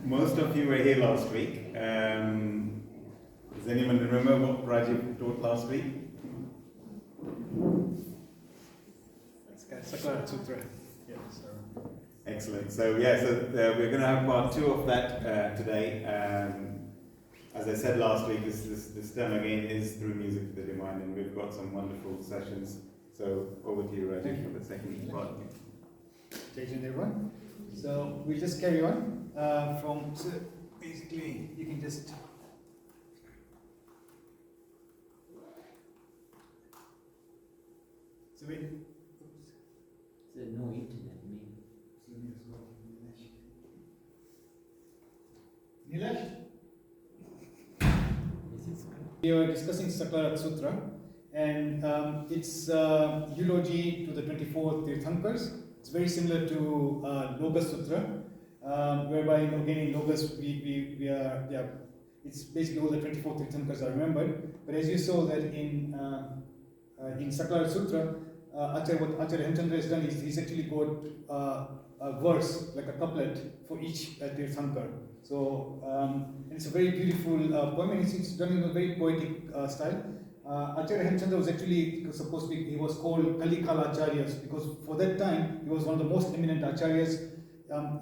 Most of you were here last week. Does anyone remember what Rajeev taught last week? Sakalārhat Sutra. Yeah, Excellent. So we're going to have part 2 of that today. As I said last week, this term again is through music to the divine, and we've got some wonderful sessions. So over to you, Rajeev, for the second part. Thank you, everyone. So we'll just carry on so basically you can just So no internet, maybe. Nilesh? We are discussing Sakalārhat Sutra, and it's eulogy to the 24 Tirthankars. It's very similar to Logas Sutra, whereby again in Logas it's basically all the 24 Tirthankars are remembered. But as you saw that in Sakalārhat Sutra, what Acharya Hemchandra has done is he's actually got a verse, like a couplet for each Tirthankar. So and it's a very beautiful poem, and it's done in a very poetic style. Acharya Hemchandra was actually supposed to be, he was called Kalikala Acharyas because for that time he was one of the most eminent Acharyas.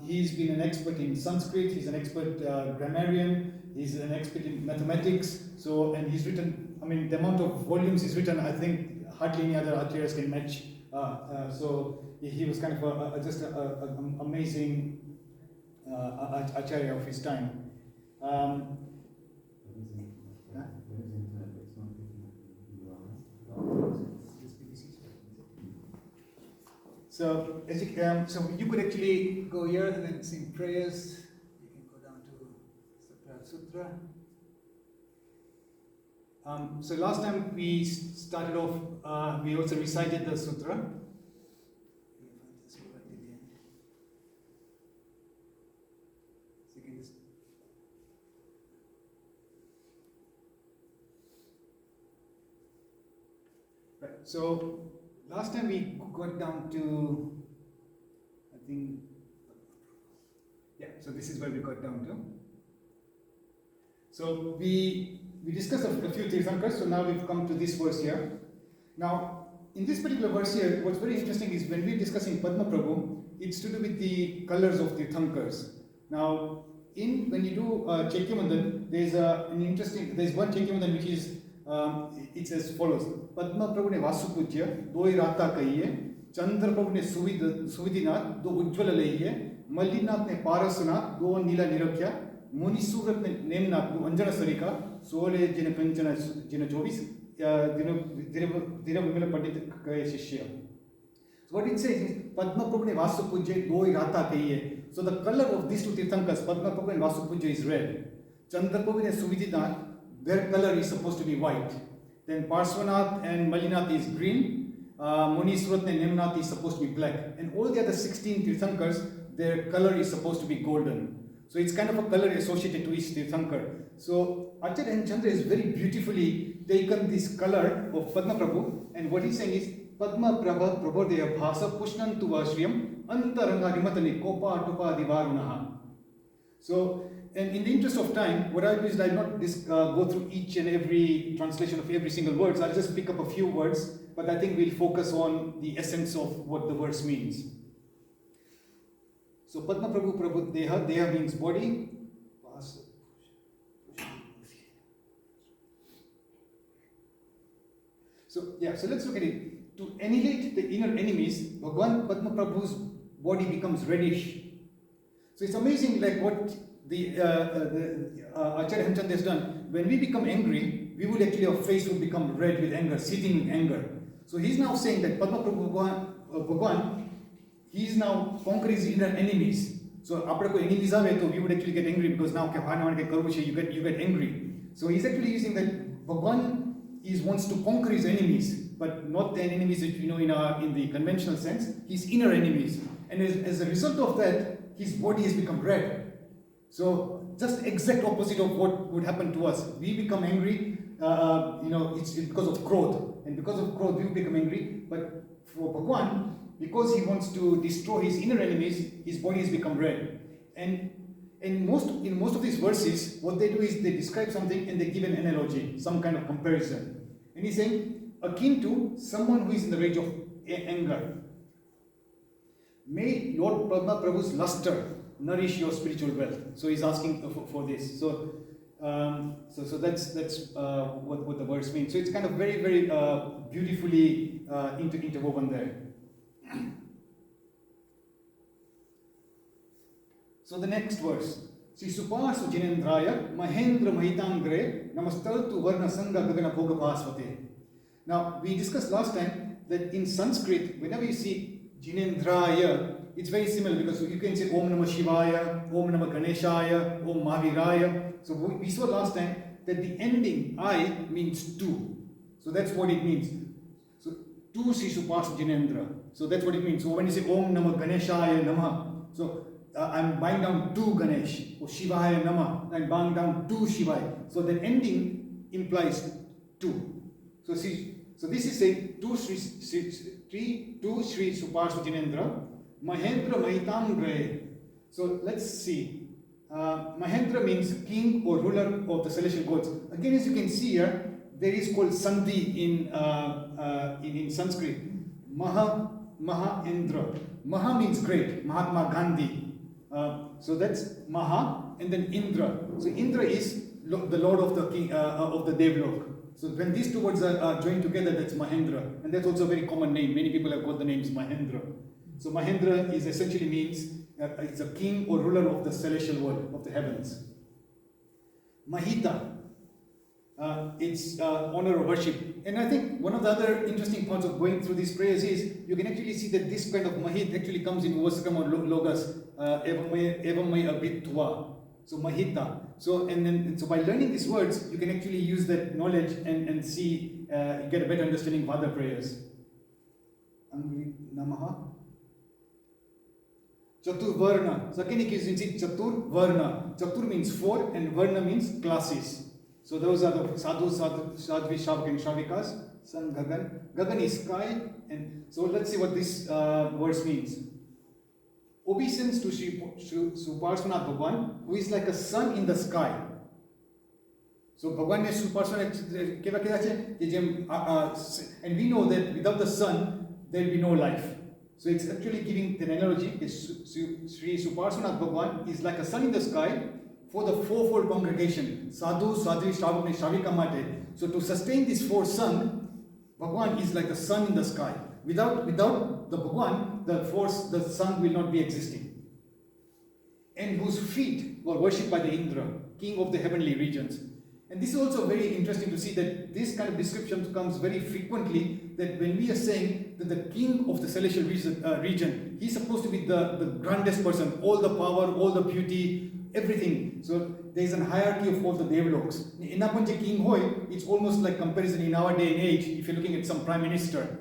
He's been an expert in Sanskrit, he's an expert grammarian, he's an expert in mathematics. So, and he's written, I mean, the amount of volumes he's written, I think hardly any other Acharyas can match. So he was kind of just an amazing Acharya of his time. So, so you could actually go here and then sing prayers. You can go down to Sakalārhat Sutra. So last time we started off, we also recited the sutra. Right. So last time we got down to, I think, yeah, so this is where we got down to. So we discussed a few Tirthankars, so now we've come to this verse here. Now, in this particular verse here, what's very interesting is when we're discussing Padma Prabhu, it's to do with the colors of Tirthankars. Now, when you do Chaityamandan, there's one Chaityamandan which is, it says follows: Padma Prabhu ne Vasupujya, doi rata kahiye, Chandra Prabhu ne Suvidinath, do Ujjvala lahiye, Malinath ne Parasanath, do Nila Nirakya, Muni Surat ne Nemnath, do Anjana Sarika, Sole Jina Kanchana Jina Chovis, Dhiravimila Pandit Kaya Shishya. So what it says is Padma Prabhu ne Vasupujya, doi rata kahiye. So the color of these two Tirthankars, Padma Prabhu and Vasupujya, is red. Chandra Prabhu ne Suvidinath, their color is supposed to be white. Then Parsvanath and Malinath is green. Munisurat and Nemnath is supposed to be black. And all the other 16 Tirthankars, their color is supposed to be golden. So it's kind of a color associated to each Tirthankar. So Acharya Hemchandra has very beautifully taken this color of Padma Prabhu, and what he's saying is Padma Prabha Prabhodaya Bhasa Pushnantu Vashriyam Antaranga Rimatani Kopa Tupa Divarunaha. So, and in the interest of time, what I'll do is I'll not go through each and every translation of every single word. So I'll just pick up a few words, but I think we'll focus on the essence of what the verse means. So Padma Prabhu Prabhu Deha means body. So let's look at it. To annihilate the inner enemies, Bhagwan Padma Prabhu's body becomes reddish. So it's amazing, like what the Acharya Hemchandra has done. When we become angry, our face would become red with anger, seething with anger. So he's now saying that Padma Prabhu Bhagwan, he's now conquering his inner enemies. So after enemies are we would actually get angry because now you get angry. So he's actually using that Bhagwan wants to conquer his enemies, but not the enemies that we know in the conventional sense, his inner enemies. And as a result of that, his body has become red. So just exact opposite of what would happen to us. We become angry, it's because of growth. And because of growth, we become angry. But for Bhagwan, because he wants to destroy his inner enemies, his body has become red. And in most of these verses, what they do is they describe something and they give an analogy, some kind of comparison. And he's saying, akin to someone who is in the rage of anger. May Lord Brahma Prabhu's luster nourish your spiritual wealth. So he's asking for this. So that's what the verse means. So it's kind of very, very beautifully interwoven there. So the next verse. Sri Supasu Jinendraya Mahendra Mahitangre Namastaltu Varna Sangha Gagana Bhoga Bhasvate. Now we discussed last time that in Sanskrit, whenever you see Jinendraya, it's very similar because you can say Om Namah Shivaya, Om Namah Ganeshaya, Om Mahaviraya. So we saw last time that the ending I means two. So that's what it means. So two Sri Supasu Jinendra. So that's what it means. So when you say Om Namah Ganeshaya Namah, so I'm bowing down to Ganesh, or Shivaya Nama, I'm bowing down to Shivaya. So the ending implies two. So this is saying two Sri Suparsva Jinendra, Mahendra Mahitangre. So let's see. Mahendra means king or ruler of the celestial gods. Again, as you can see here, there is called Sandhi in Sanskrit. Mahendra. Maha means great. Mahatma Gandhi. So that's Maha and then Indra. So Indra is the lord of the king of the Devlok. So when these two words are joined together, that's Mahendra, and that's also a very common name. Many people have got the names Mahendra. So Mahendra is essentially means it's a king or ruler of the celestial world, of the heavens. Mahita, it's honor or worship. And I think one of the other interesting parts of going through these prayers is you can actually see that this kind of Mahit actually comes in Vasakam or Logas, Evamay Abhitva. So Mahita. So by learning these words, you can actually use that knowledge and see, get a better understanding of other prayers. Angri Namaha. Chatur Varna. So again, you can see Chatur Varna. Chatur means four and Varna means classes. So those are the sadhus, sadhvi, shavak and shavikas. Sun Gagan. Gagan is sky. And so let's see what this verse means. Obeisance to Sri Suparsvanath Bhagwan, who is like a sun in the sky. So Bhagwan is Suparsvanath, and we know that without the sun, there will be no life. So it's actually giving the analogy, Sri Suparsvanath Bhagwan is like a sun in the sky for the fourfold congregation, sadhu, sadhvi, shravak and shavika mate. So to sustain this four sun, Bhagwan is like the sun in the sky. Without the Bhagwan, the sun will not be existing. And whose feet were worshipped by the Indra, king of the heavenly regions. And this is also very interesting to see that this kind of description comes very frequently, that when we are saying that the king of the celestial region, he's supposed to be the grandest person, all the power, all the beauty, everything. So there is a hierarchy of all the Devloks. In Apunje King Hoy, it's almost like comparison in our day and age, if you're looking at some prime minister.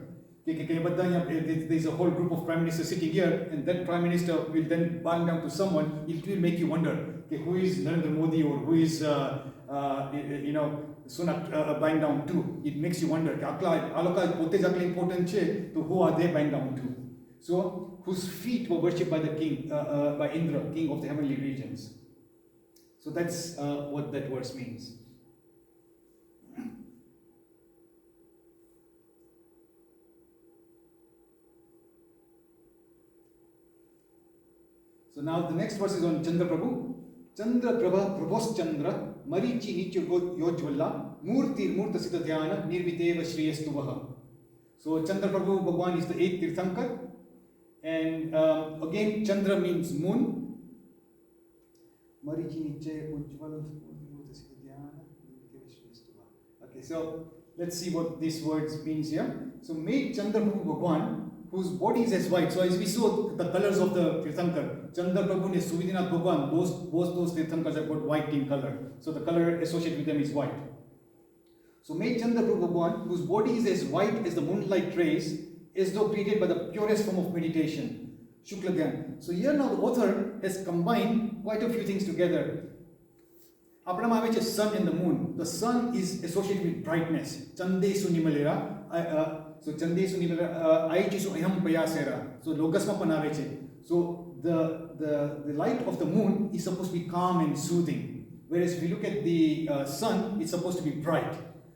There's a whole group of prime ministers sitting here, and that prime minister will then bow down to someone. It will make you wonder, who is Narendra Modi or who is Sunak bowing down to? It makes you wonder, who are they bowing down to? So, whose feet were worshipped by the king, by Indra, king of the heavenly regions. So that's what that verse means. So now the next verse is on Chandra Prabhu. Chandra Prabha Prabhos Chandra Marichi Nityur Yojwalla Murti Murta Sita Dhyana Nirviteva Shriyastuvaha. So Chandra Prabhu Bhagwan is the 8th Tirthankar. And again, Chandra means moon. Marichi Nityur Yojwalla Murta Sita Dhyana Nirviteva Shriyastuvaha. Okay, so let's see what these words means here. So may Chandra Prabhu Bhagwan, whose body is as white. So as we saw the colors of the Tirthankar, Chandra Prabhu and Suvidinath Bhagwan, both those Tirthankars have got white in color. So the color associated with them is white. So may Chandra Prabhu Bhagwan, whose body is as white as the moonlight rays, as though created by the purest form of meditation. Shukla Dhyan. So here now the author has combined quite a few things together. Apnama આવે છે sun and the moon. The sun is associated with brightness. Chande Sunimalera. So Chande Sunimalera Aichi Su Ayam Payasera. So Logasma Panave. So the the light of the moon is supposed to be calm and soothing, whereas if you look at the sun, it's supposed to be bright.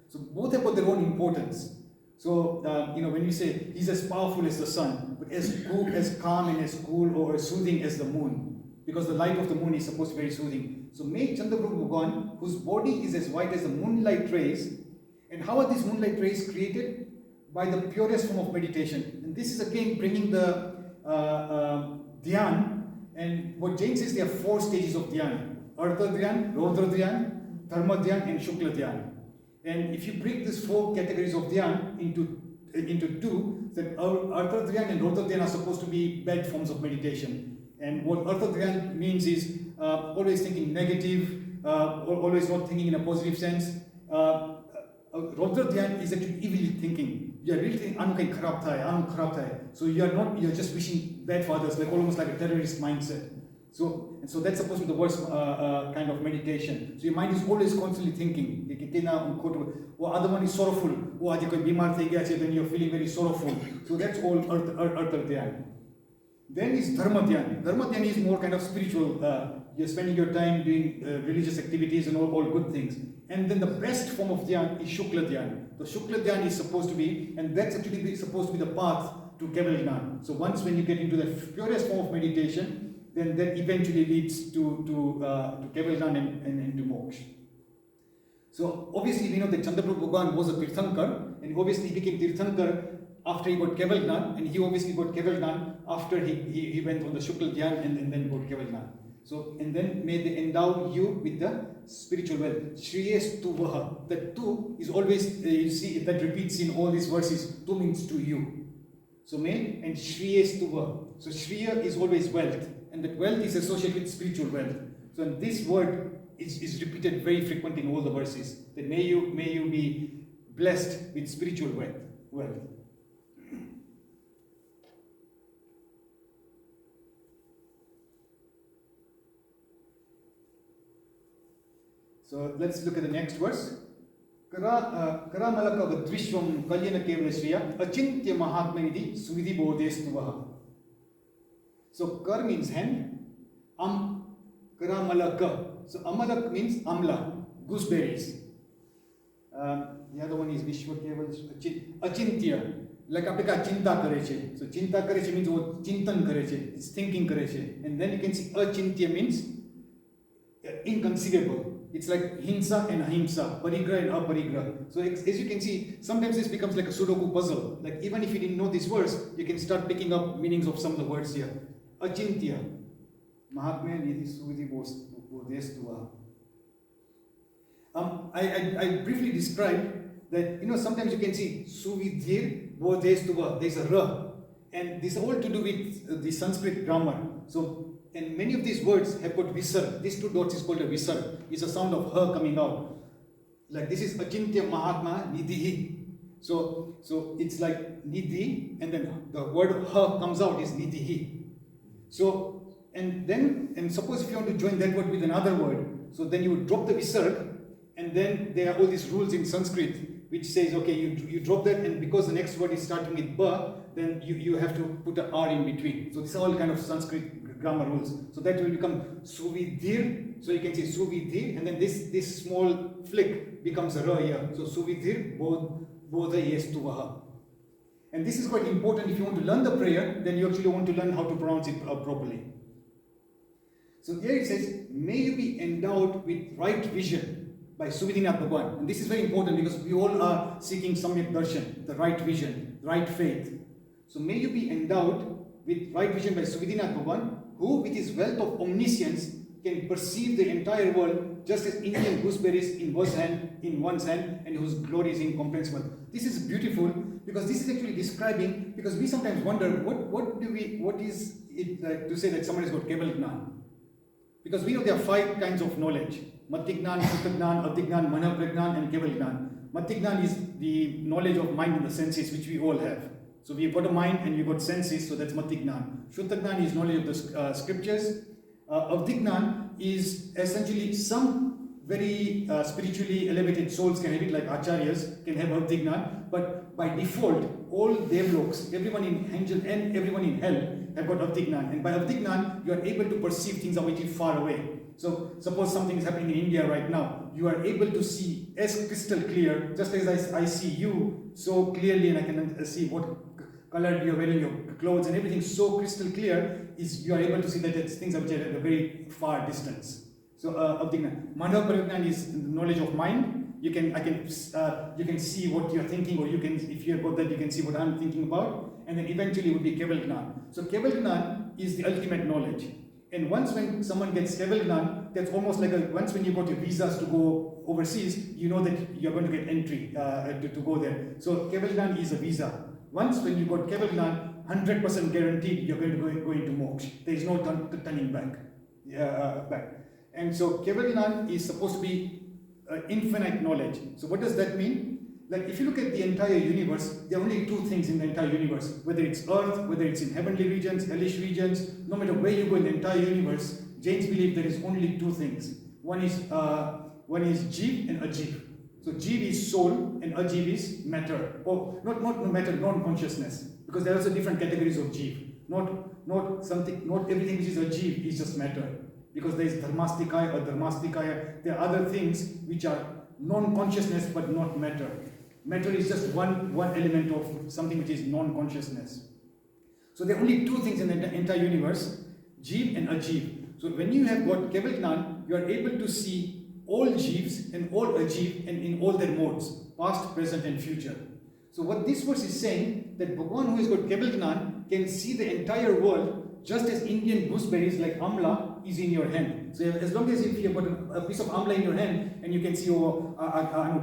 So both have got their own importance. So when you say he's as powerful as the sun, but as calm and as cool or as soothing as the moon, because the light of the moon is supposed to be very soothing. So may Chandraprabhu Bhagwan, whose body is as white as the moonlight rays, and how are these moonlight rays created? By the purest form of meditation. And this is again bringing the dhyan, and what Jain says there are 4 stages of dhyan: Artha dhyan, Rodra dhyan, Dharma dhyan, and Shukla dhyan. And if you break these 4 categories of dhyan into 2, then Artha dhyan and Rodra dhyan are supposed to be bad forms of meditation. And what Artha dhyan means is always thinking negative, always not thinking in a positive sense. Rodra dhyan is actually evilly thinking. You are really thinking, I'm kharab thai. So you're just wishing bad for others, like almost like a terrorist mindset. So that's supposed to be the worst kind of meditation. So your mind is always constantly thinking. Or other one is sorrowful. Then you're feeling very sorrowful. So that's all Artha dhyan. Then is Dharma dhyan. Dharma dhyan is more kind of spiritual. You're spending your time doing religious activities and all good things. And then the best form of dhyan is Shukla dhyan. The Shukla dhyan is supposed to be, and that's actually supposed to be the path to Keval Jnana. So once when you get into the purest form of meditation, then that eventually leads to Keval Jnana and to moksha. So obviously we know that Chandraprabhu Bhagwan was a Tirthankar, and obviously he became Tirthankar after he got Keval Jnana, and he obviously got Keval Jnana after he went on the Shukla dhyan and then got Keval Jnana. So, and then may they endow you with the spiritual wealth. Shriyes tu vaha. That tu is always, you see, that repeats in all these verses. Tu means to you. So may, and Shriyes tu vaha. So Shriya is always wealth. And that wealth is associated with spiritual wealth. So and this word is repeated very frequently in all the verses. That may you be blessed with spiritual wealth. So let's look at the next verse. Karamalaka vadvishvam kalyana kevalashriya achintya mahatmanidhi suvidhi bodhestuvaha. So kar means hand. Karamalaka. So amalak means amla, gooseberries. The other one is vishwa keval achintya. Like apne chinta kare che. So chinta kare che means wo chintan kare che. It's thinking kare che. And then you can see achintya means inconceivable. It's like hinsa and ahimsa, parigra and aparigra. So as you can see, sometimes this becomes like a Sudoku puzzle. Like even if you didn't know this verse, you can start picking up meanings of some of the words here. Achintya. Mahatmya nidhi suvidhi bodhestuva. I briefly described that, sometimes you can see suvidhir bodhestuva. There's a ra. And this is all to do with the Sanskrit grammar. So, and many of these words have got visar. These 2 dots is called a visar. It's a sound of her coming out. Like this is Achintya Mahatma Nidhi. So it's like Nidhi, and then the word her comes out is Nidhi. So, and suppose if you want to join that word with another word, so then you would drop the visarg, and then there are all these rules in Sanskrit which says, okay, you drop that, and because the next word is starting with ba, then you have to put an r in between. So these are all kind of Sanskrit grammar rules. So that will become suvidhir. So you can say suvidhir, and then this small flick becomes a ra here. So suvidhir bodhayestuvaha. And this is quite important if you want to learn the prayer, then you actually want to learn how to pronounce it properly. So here it says, may you be endowed with right vision by Suvidhinath Bhagwan. And this is very important because we all are seeking Samyak Darshan, the right vision, right faith. So may you be endowed with right vision by Suvidhinath Bhagwan, who with his wealth of omniscience can perceive the entire world just as Indian gooseberries in one's hand, and whose glory is incomprehensible. This is beautiful because this is actually describing, because we sometimes wonder what is it like to say that someone has got Keval Jnana. Because we know there are 5 kinds of knowledge: Matignan, Shuddhagnan, Adhignan, Manapragnan, and Keval Jnana. Matignan is the knowledge of mind and the senses, which we all have. So we've got a mind and we've got senses, so that's Matignan. Shuddhagnan is knowledge of the scriptures. Adhignan is essentially some very spiritually elevated souls can have it, like Acharyas can have Adhignan, but by default, all Devloks, everyone in angel and everyone in hell, have got avdignan. And by avdignan, you are able to perceive things a little far away. So suppose something is happening in India right now, you are able to see as crystal clear, just as I see you so clearly, and I can see what color you're wearing, your clothes and everything so crystal clear, is you are able to see that it's things which are at a very far distance. So avdignan. Mandava paragnan is knowledge of mind. You can see what you're thinking, or you can, if you have got that, you can see what I'm thinking about, and then eventually would be keval gnan. So keval gnan is the ultimate knowledge. And once when someone gets keval gnan, that's almost like once when you got your visas to go overseas, you know that you're going to get entry to go there. So keval gnan is a visa. Once when you got keval gnan, 100% guaranteed you're going to go into moksha. There is no turning back. And so keval gnan is supposed to be infinite knowledge. So what does that mean? Like if you look at the entire universe, there are only two things in the entire universe. Whether it's earth, whether it's in heavenly regions, hellish regions, no matter where you go in the entire universe, Jains believe there is only two things. One is Jeev and Ajeev. So Jeev is soul and Ajeev is matter. Or not matter, non-consciousness. Because there are also different categories of Jeev. Not everything which is Ajeev is just matter. Because there is dharmastikaya or dharmastikaya. There are other things which are non-consciousness but not matter. Matter is just one element of something which is non-consciousness. So there are only two things in the entire universe, Jeev and Ajeev. So when you have got keval gnan, you are able to see all Jeevs and all Ajeev and in all their modes, past, present and future. So what this verse is saying, that Bhagwan who has got keval gnan can see the entire world just as Indian gooseberries like amla is in your hand. So as long as if you have got a piece of amla in your hand and you can see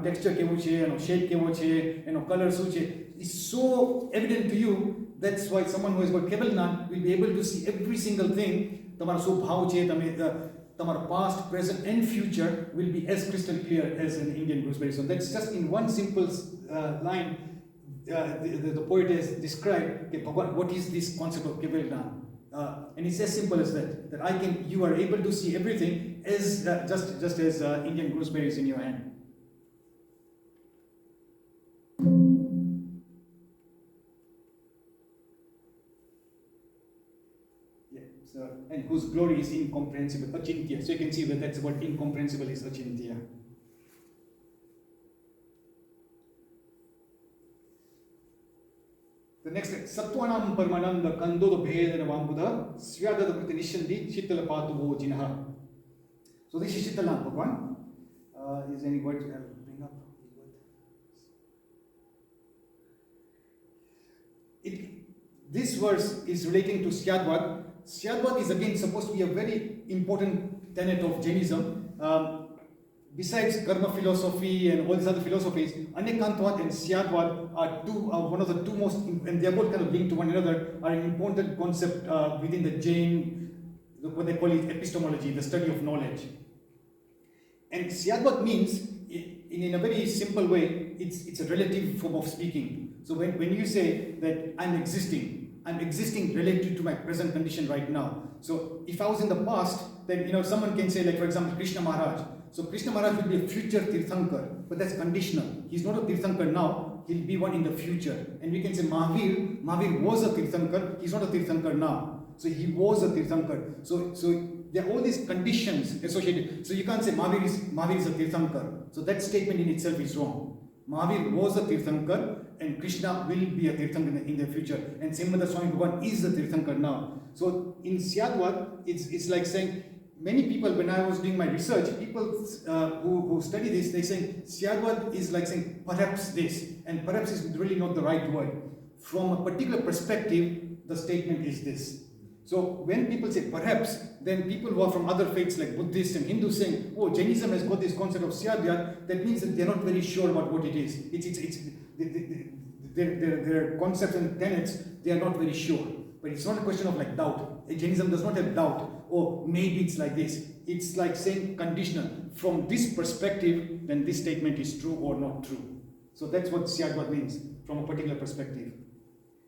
texture kevo che, shade kevo che, color su che, it's so evident to you. That's why someone who has got keval gnan will be able to see every single thing. Tamara so bhav che, tamara past, present and future will be as crystal clear as an Indian gooseberry. So that's just in one simple line. The poet has described what is this concept of keval gnan. And it's as simple as that you are able to see everything as just as Indian gooseberries in your hand. Yeah. So and whose glory is incomprehensible, achintya. So you can see that that's what incomprehensible is, achintya. The next, Sattvanam Parmananda Kandoda Bhedana Vambuddha Svyadada Priti Nishandi Chittala Patuvo Jinaha. So this is Chittala Bhagwan. Is any word I'll bring up? This verse is relating to Syadvad. Syadvad is again supposed to be a very important tenet of Jainism. Besides karma philosophy and all these other philosophies, Anekantvad and Syadvad are one of the two most, and they are both kind of linked to one another, are an important concept within the Jain, what they call it epistemology, the study of knowledge. And Syadvad means, in a very simple way, it's a relative form of speaking. So when you say that I'm existing relative to my present condition right now. So if I was in the past, then someone can say, like for example, Krishna Maharaj. So Krishna Maharaj will be a future Tirthankar, but that's conditional. He's not a Tirthankar now, he'll be one in the future. And we can say Mahavir was a Tirthankar, he's not a Tirthankar now. So he was a Tirthankar. So there are all these conditions associated. So you can't say Mahavir is a Tirthankar. So that statement in itself is wrong. Mahavir was a Tirthankar and Krishna will be a Tirthankar in the future. And Srimad Swami Bhagavan is a Tirthankar now. So in Syadvad, it's like saying, many people, when I was doing my research, people who study this, they say Syadvad is like saying perhaps this, and perhaps is really not the right word. From a particular perspective, the statement is this. So when people say perhaps, then people who are from other faiths like Buddhists and Hindus saying, oh, Jainism has got this concept of Syadvad, that means that they're not very sure about what it is. Their concepts and tenets, they are not very sure. But it's not a question of like doubt. Jainism does not have doubt. Oh, maybe it's like this. It's like saying conditional. From this perspective, then this statement is true or not true. So that's what Syadvad means from a particular perspective.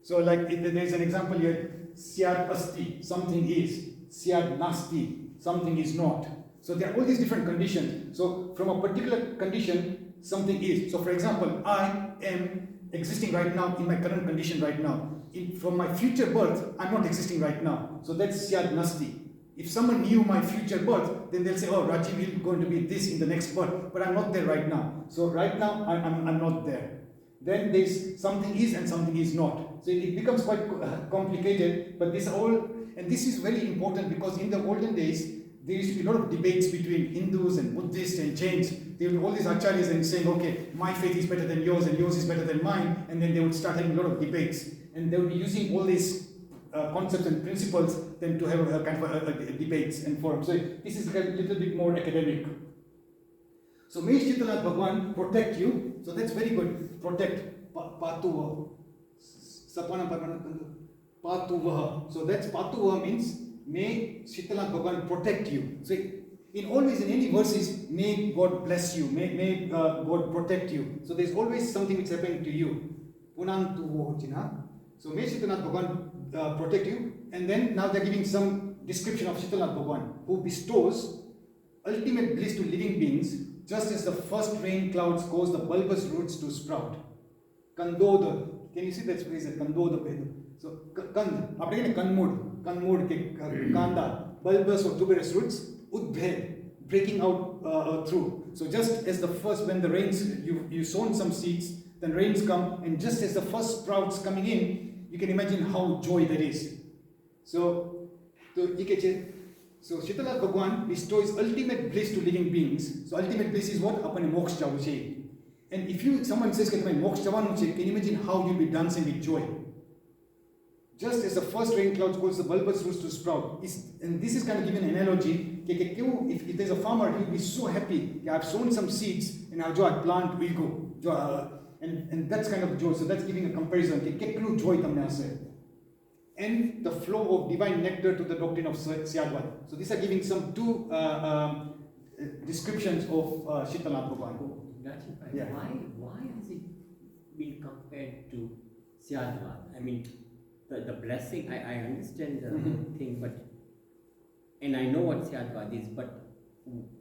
So like there's an example here, Syad asti, something is. Syad nasti, something is not. So there are all these different conditions. So from a particular condition, something is. So for example, I am existing right now in my current condition right now. from my future birth, I'm not existing right now. So that's Syad Nasti. If someone knew my future birth, then they'll say, oh, Rajeev is going to be this in the next birth, but I'm not there right now. So right now, I'm not there. Then there's something is and something is not. So it becomes quite complicated, but this is very important because in the olden days, there used to be a lot of debates between Hindus and Buddhists and Jains. There were all these acharyas and saying, okay, my faith is better than yours and yours is better than mine, and then they would start having a lot of debates. And they would be using all these concepts and principles then to have a kind of debates and forums. So this is a little bit more academic. So may Shitalath Bhagwan protect you. So that's very good. Protect. Patuva. Sapana Patuva. So that's Patuva means may Shitalath Bhagwan protect you. So in always in any verses, may God bless you. May God protect you. So there's always something which is happening to you. Punantuvo China. So may Shitalath Bhagwan protect you. And then now they're giving some description of Shitalath Bhagwan, who bestows ultimate bliss to living beings, just as the first rain clouds cause the bulbous roots to sprout. Kandoda. Can you see that phrase? Kandoda. So kand. Apne kanmud ke kanda. Bulbous or tuberous roots. Udbhed. Breaking out through. So just as the first, when the rains, you sown some seeds, then rains come, and just as the first sprouts coming in, you can imagine how joy that is. So Shitalath Bhagwan bestows ultimate bliss to living beings. So ultimate bliss is what? Apane moksha uche. And if someone says, can you imagine how you'll be dancing with joy? Just as the first rain clouds cause the bulbous roots to sprout. And this is kind of given an analogy. If there's a farmer, he'll be so happy. I've sown some seeds and now joy plant will go. And that's kind of joy. So that's giving a comparison. Joy tamne ase. And the flow of divine nectar to the doctrine of Syadvat. So these are giving some two descriptions of Shitalath Bhagwan. Yeah. Why has it been compared to Syadvat? I mean, the blessing, I understand the thing, but, and I know what Syadvat is, but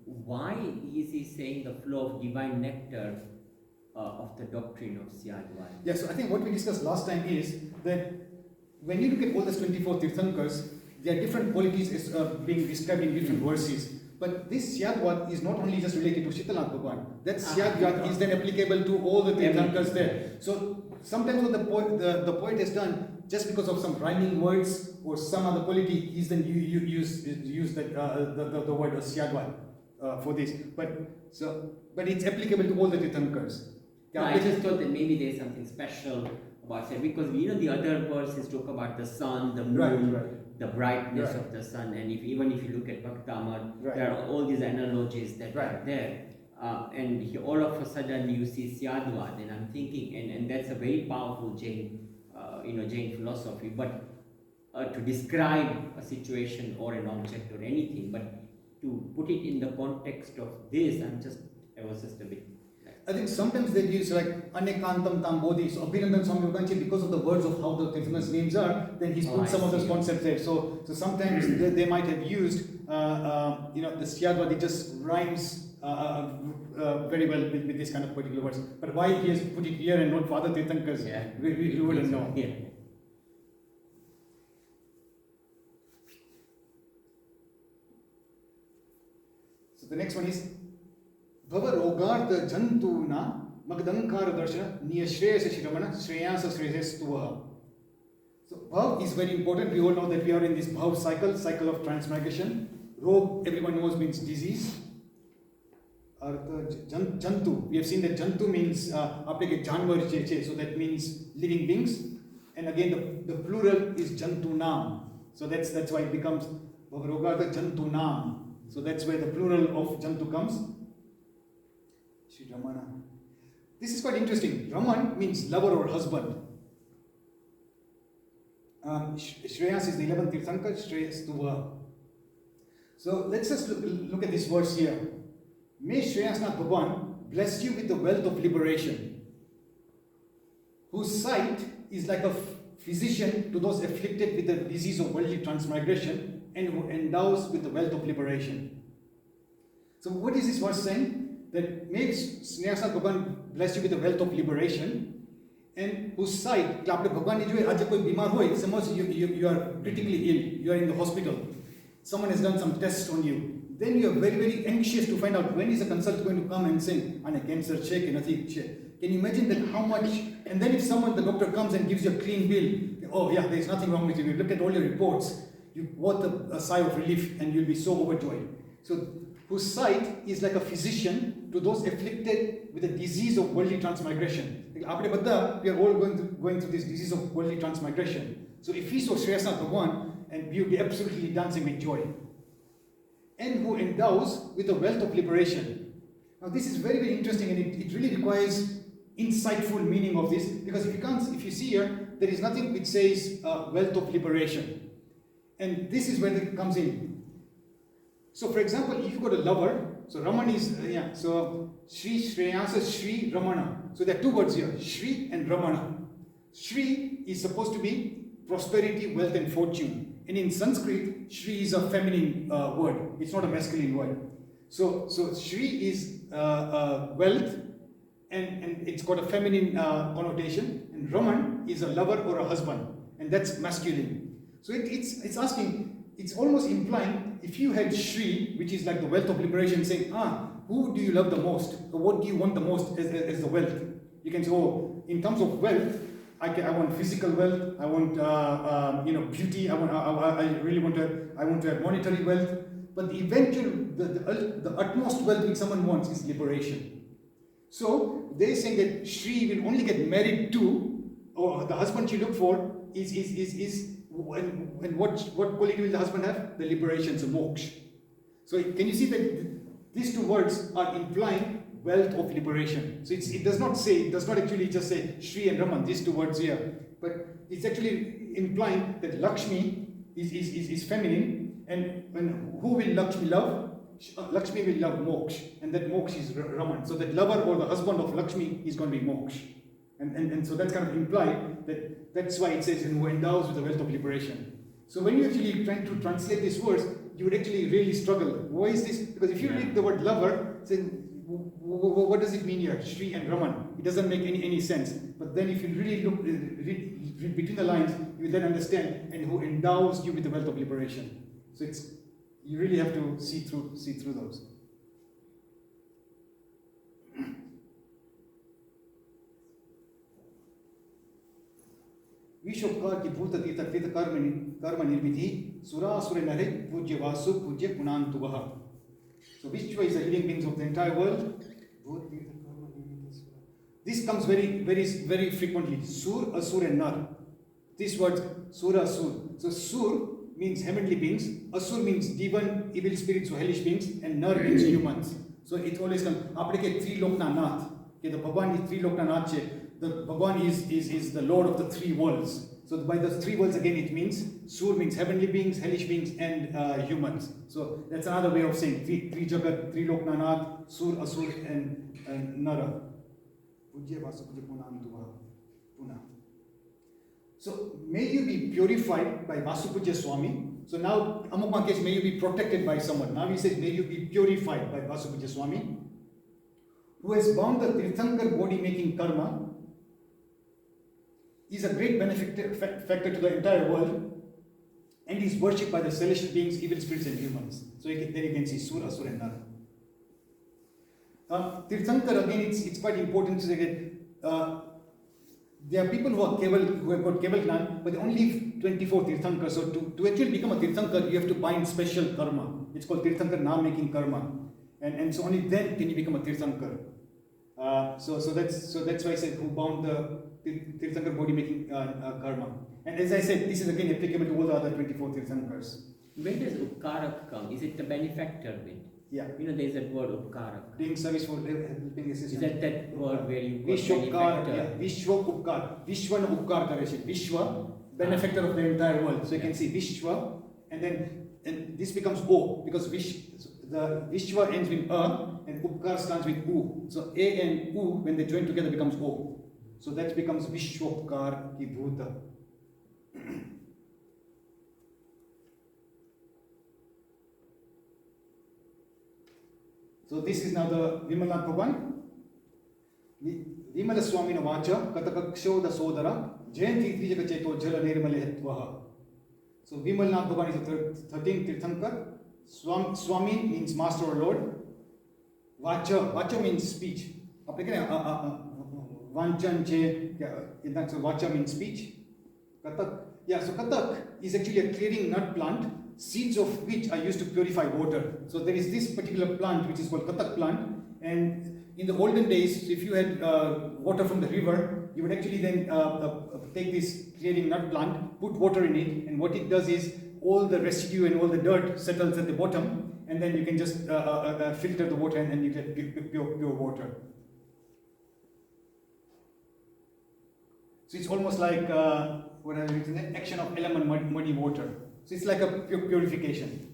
why is he saying the flow of divine nectar of the doctrine of Syadvat? Yeah, so I think what we discussed last time is that when you look at all the 24 Tirthankars, there are different qualities being described in different verses. But this Syadvat is not only just related to Shitalath Bhagwan. That Syadvat is then applicable to all the Tirthankars there. So sometimes what the poet has done, just because of some rhyming words or some other quality, he's then use the word Syadvat for this. But it's applicable to all the Tirthankars. No, I just thought that maybe there's something special about it, because the other verses talk about the sun, the moon, the brightness of the sun, and even if you look at Bhaktamad, there are all these analogies that are there. And all of a sudden you see Syadvat, and I'm thinking, and that's a very powerful Jain philosophy, but to describe a situation or an object or anything, but to put it in the context of this, I was just a bit. I think sometimes they use like Anekantam Tambodhi. So Abhinandan Swami Yoganji, because of the words of how the Tirthankars' names are, then he's put some of those concepts there. So sometimes they might have used, the Syadvat, it just rhymes very well with this kind of particular words. But why he has put it here and not for other Tirthankars, we wouldn't know. Yeah. So the next one is Bhava Rogartha Jantuna Magdankara Darshana Niyashreyasa Shiramana Shreyasa Shreyasatuva. So Bhav is very important. We all know that we are in this Bhav cycle of transmigration. Rog, everyone knows, means disease. Artha Jantu. We have seen that Jantu means apne janwar cheche, so that means living beings. And again the plural is Jantunam. So that's why it becomes Bhava Rogartha Jantunam. So that's where the plural of Jantu comes. Shri Ramana. This is quite interesting. Raman means lover or husband. Shreyas is the 11th Tirthankar, Shreyas Tuva. So let's just look at this verse here. May Shreyasnath Bhagwan bless you with the wealth of liberation, whose sight is like a physician to those afflicted with the disease of worldly transmigration, and who endows with the wealth of liberation. So what is this verse saying? That may Shreyasnath Bhagwan bless you with the wealth of liberation, and whose side એટલે આપણે ભગવાનની જોઈએ આજે કોઈ બીમાર હોય suppose you are critically ill, you are in the hospital, someone has done some tests on you, then you are very anxious to find out when is the consultant going to come and say આને cancer છે કે નથી છે. Can you imagine that how much? And then if the doctor comes and gives you a clean bill, oh yeah, there is nothing wrong with you, you look at all your reports, you want a sigh of relief and you'll be so overjoyed. So whose sight is like a physician to those afflicted with the disease of worldly transmigration. આપણે બધા we are all going through this disease of worldly transmigration. So if he saw Shreyasnath Bhagwan, and we will be absolutely dancing with joy. And who endows with the wealth of liberation. Now this is very interesting, and it really requires insightful meaning of this, because if you see here, there is nothing which says wealth of liberation. And this is where it comes in. So for example, if you got a lover, so Raman is, so Shri Shreyasa Shri Ramana. So there are two words here, Shri and Ramana. Shri is supposed to be prosperity, wealth and fortune. And in Sanskrit, Shri is a feminine word. It's not a masculine word. So Shri is wealth, and it's got a feminine connotation. And Raman is a lover or a husband, and that's masculine. So it's asking, it's almost implying, if you had Shri, which is like the wealth of liberation, saying, who do you love the most? Or what do you want the most as the wealth? You can say, in terms of wealth, I want physical wealth, I want beauty, I really want to have monetary wealth. But the eventual, the utmost wealth which someone wants is liberation. So they're saying that Shri will only get married to, or the husband she look for is and what quality will the husband have? The liberation, so moksha. So can you see that these two words are implying wealth of liberation? So it does not actually just say Shri and Raman, these two words here, but it's actually implying that Lakshmi is feminine, and who will Lakshmi love? Lakshmi will love moksha, and that moksha is Raman. So that lover or the husband of Lakshmi is going to be moksha. And so that's kind of implied that's why it says, who endows with the wealth of liberation. So when you actually try to translate these words, you would actually really struggle. Why is this? Because if you read the word lover, then what does it mean here? Shri and Raman. It doesn't make any sense. But then if you really read between the lines, you will then understand, and who endows you with the wealth of liberation. So you really have to see through those. विश्वकार की भूत तीर्थ कृत कर्म निर्मिति सुरासुर नरे पूज्य वासु पूज्य पुनान्तुवः. So Vishwa is the living beings of the entire world. This comes very frequently. Sur, Asur and Nar. This word Sura, Asur. So Sur means heavenly beings, Asur means demon, evil spirits or hellish beings, and Nar means humans. So it always comes. આપણે કે ત્રિલોકના નાથ, કે the Bhagwan is ત્રિલોકના નાથ છે. The Bhagwan is the Lord of the three worlds. So by the three worlds again, it means Sur means heavenly beings, hellish beings, and humans. So that's another way of saying Tri Jagat, Tri Loknanath, Sur, Asur, and Nara. So may you be purified by Vasupujya Swami. So now Amukma case, may you be protected by someone. Now he says, may you be purified by Vasupujya Swami, who has bound the Tirthankar body making karma, is a great benefactor to the entire world, and is worshipped by the celestial beings, evil spirits, and humans. So there you can see Sura, Asura, and Nara. Tirthankar, again, it's quite important to say that there are people who have got Keval Gnan, but they only leave 24 Tirthankars. So to actually become a Tirthankar, you have to bind special karma. It's called Tirthankar Naam making karma. And so only then can you become a Tirthankar. So that's why I said who bound the Tirthankar body making karma. And as I said, this is again applicable to all the other 24 Tirthankars. Where does Upkarak come? Is it the benefactor bit? Yeah. There is that word Upkarak. Doing service for helping assistance. Is that word where you got Vishwakar, benefactor? yeah. Vishwa Upkar. Vishwa na Upkar kare se. Vishwa, benefactor of the entire world. So you can see Vishwa, and this becomes O, because the Vishwa ends with A, and Upkar starts with U. So A and U, when they join together, becomes O. So that becomes Vishwakar ki Bhuta. So this is now the Vimalnath Bhagwan. Vimal Swami वाच कतकक्षोद सोदर जयंती त्रिजग चेतो जल निर्मले त्वः. So Vimalnath Bhagavan is the 13th Tirthankar. Swami means master or lord. Vacha means speech. Vanchan che, that's Vacha means speech. Katak. Yeah, so Katak is actually a clearing nut plant, seeds of which are used to purify water. So there is this particular plant which is called Katak plant, and in the olden days, if you had water from the river, you would actually then take this clearing nut plant, put water in it, and what it does is all the residue and all the dirt settles at the bottom, and then you can just filter the water and then you get pure water. So it's almost like what I written, action of element muddy water. So it's like a purification.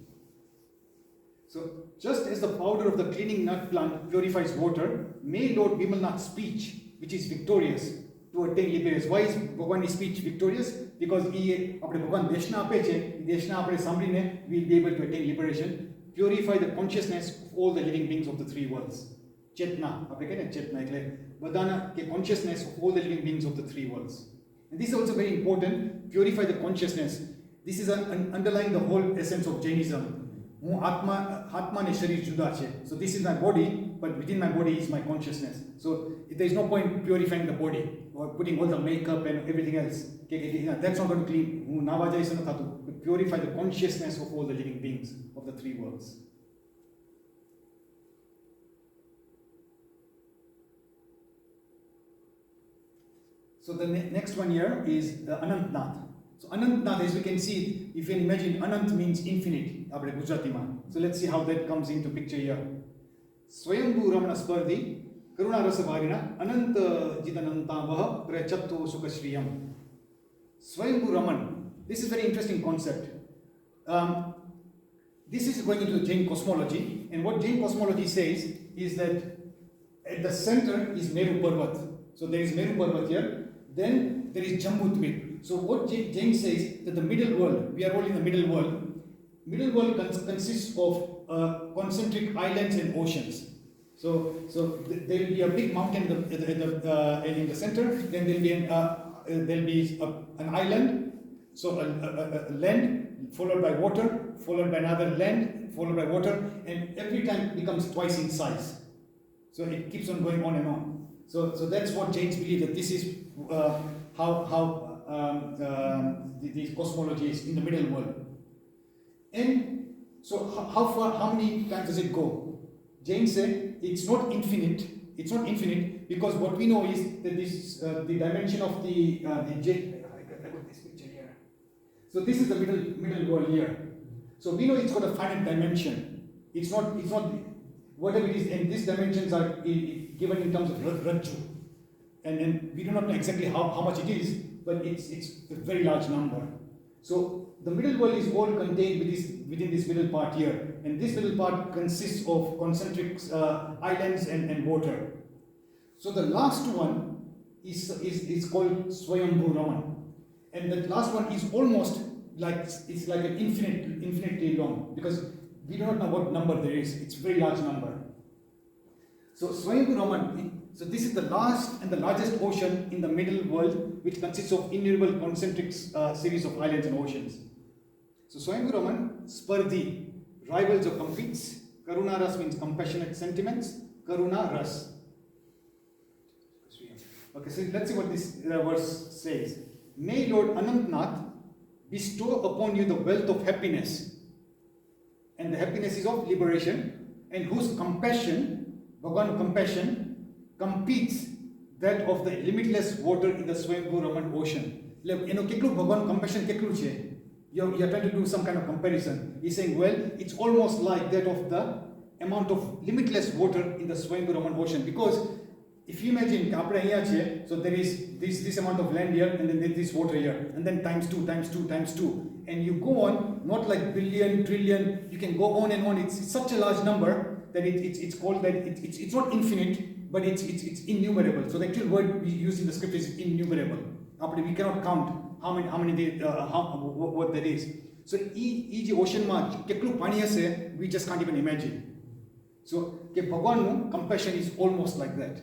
So just as the powder of the cleaning nut plant purifies water, may Lord Vimalnath's speech, which is victorious, to attain liberation. Why is Bhagavan's speech victorious? Because Bhagavan Deshna ape છે, Deshna આપણે સાંભળીને we will be able to attain liberation, purify the consciousness of all the living beings of the three worlds. Chetna, આપણે કહીએ ને ચેતના એટલે બધાના કે consciousness of all the living beings of the three worlds. And this is also very important, purify the consciousness. This is underlying the whole essence of Jainism. Atma and Sharir Juda che. So this is my body, but within my body is my consciousness. So there is no point purifying the body or putting all the makeup and everything else. That's not going to clean. But purify the consciousness of all the living beings of the three worlds. So the next one here is Anantnath. So Anantnath, as we can see, if you can imagine, Anant means infinite. So let's see how that comes into picture here. Swayambhu Ramana Spardhi Karuna Rasavarina Ananta Jidanantavaha Prachatto Sukashriyam. Swayambhu Raman. This is a very interesting concept. This is going into Jain cosmology, and what Jain cosmology says is that at the center is Meru Parvat. So there is Meru Parvat here, then there is Jambudvip. So what Jain says that the middle world, we are all in the middle world. Middle world consists of concentric islands and oceans. So there will be a big mountain in the center. Then there will be an island. So a land followed by water, followed by another land, followed by water, and every time it becomes twice in size. So it keeps on going on and on. So that's what Jains believe, that this is how the cosmology is in the middle world. And so how many times does it go? Jains say it's not infinite. It's not infinite because what we know is that this the dimension of the Jain. I got this picture here. So this is the middle world here. So we know it's got a finite dimension. It's not whatever it is, and these dimensions are given in terms of Rajju. And we do not know exactly how much it is, but it's a very large number. So the middle world is all contained within this middle part here, and this middle part consists of concentric islands and water. So the last one is called Swayambhu Raman, and that last one is almost like it's like an infinitely long, because we do not know what number there is. It's a very large number. So Swayambhu Raman. So this is the last and the largest ocean in the middle world, which consists of innumerable concentric series of islands and oceans. So Swayambhu Raman, Spardhi, rivals or competes. Karuna Ras means compassionate sentiments. Karuna Ras. Okay, so let's see what this verse says. May Lord Anantnath bestow upon you the wealth of happiness, and the happiness is of liberation, and whose compassion, Bhagavan compassion, competes that of the limitless water in the Swayambhu Raman ocean. Bhagavan compassion ketlu che? You're trying to do some kind of comparison. He's saying, well, it's almost like that of the amount of limitless water in the Swayambhu Raman ocean. Because if you imagine, so there is this amount of land here, and then there's this water here, and then times 2, times 2, times 2. And you go on, not like billion, trillion, you can go on and on. It's such a large number that it's called that it's not infinite, but it's innumerable. So the actual word we use in the script is innumerable. We cannot count what that is. So each ocean we just can't even imagine. So Bhagavan's compassion is almost like that.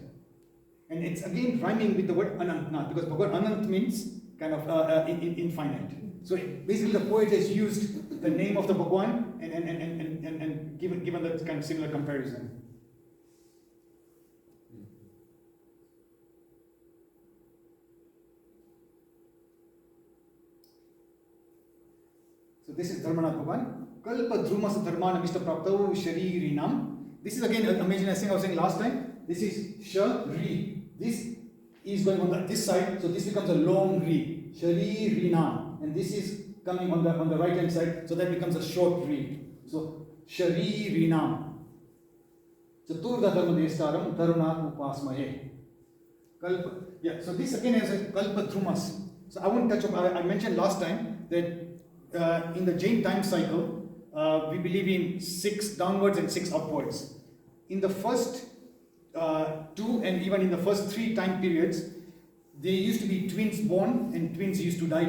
And it's again rhyming with the word Anantnath, because Bhagwan Anant means kind of infinite. So basically the poet has used the name of the Bhagwan and given that kind of similar comparison. So this is Dharmanath Bhagwan. Kalpa Dhrumas Dharmana Mr. Praptau Sharirinam. This is again amazing, as I was saying last time. This is Shari. This is going on this side, so this becomes a long Ri. Sharirinam. And this is coming on the right hand side, so that becomes a short Ri. So Sharirinam. Chaturda Dharma Destaram Dharuna Upasmaye. Kalpa. Yeah, so this again is a Kalpa Dhrumas. So I won't touch up, I mentioned last time that in the Jain time cycle, we believe in 6 downwards and 6 upwards. In the first 2 and even in the first 3 time periods, there used to be twins born and twins used to die,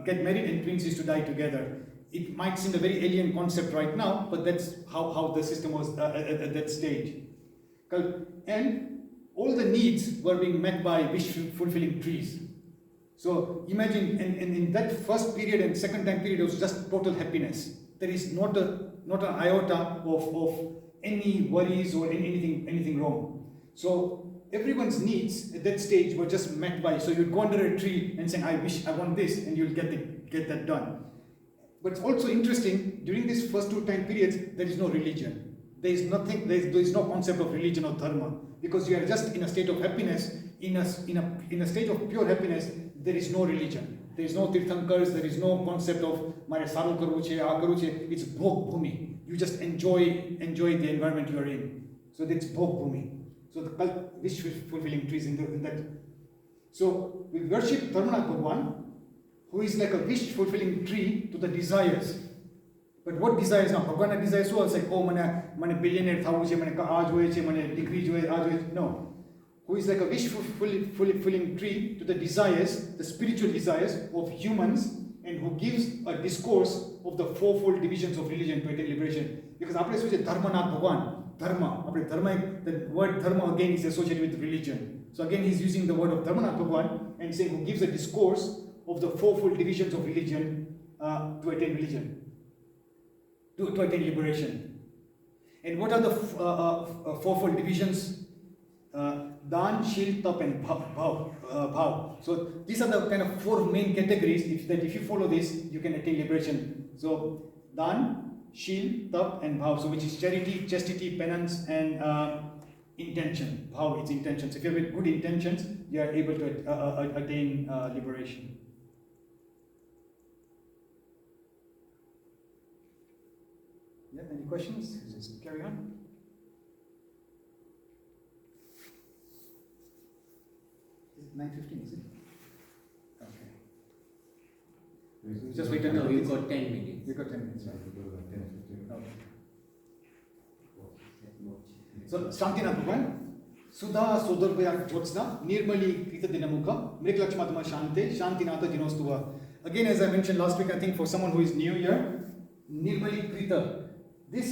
get married and twins used to die together. It might seem a very alien concept right now, but that's how the system was at that stage. And all the needs were being met by wish-fulfilling trees. So imagine, and in that first period and second time period, it was just total happiness. There is not an iota of any worries or anything wrong. So everyone's needs at that stage were just met by. So you'd go under a tree and say, I want this, and you'll get that done. But it's also interesting, during these first 2 time periods, there is no religion. There is no concept of religion or dharma, because you are just in a state of happiness. In a state of pure happiness, there is no religion. There is no tirthankars, there is no concept of mare saru karu che, aa karu che. It's bhog bhumi. You just enjoy the environment you are in. So that's bhog bhumi. So the wish fulfilling trees in that. So we worship Dharmanath Bhagwan, who is like a wish fulfilling tree to the desires. But what desires now? Bhagwan desires so like, oh, mane billionaire thavu che, mane aaj hoye che, mane degree jo aaj hoye. No. Who is like a wish fulfilling tree to the desires, the spiritual desires of humans, and who gives a discourse of the 4-fold divisions of religion to attain liberation. Because આપણે શું છે ધર્મનાથ ભગવાન, dharma, the word dharma again is associated with religion. So again he's using the word of Dharmanath Bhagwan and saying who gives a discourse of the 4-fold divisions of religion to attain religion, to attain liberation. And what are the 4-fold divisions? Dan, Shil, Tap and Bhav. So these are the kind of 4 main categories if you follow this, you can attain liberation. So Dan, Shil, Tap and Bhav, so which is charity, chastity, penance and intention. Bhav is intentions. If you have good intentions, you are able to attain liberation. Yeah, any questions? Just carry on. Is it 9:15, is it? Okay. Just wait until we've got 10 minutes. We've got 10 minutes, right? Okay. So, Shantinath Bhagwan, Sudha Sodarbhaya Jyotsna, Nirmali Krita Dinamukha, Mriklakshmatama Shante, Shantinatha Dinostuva. Again, as I mentioned last week, I think for someone who is new here, Nirmali Krita. This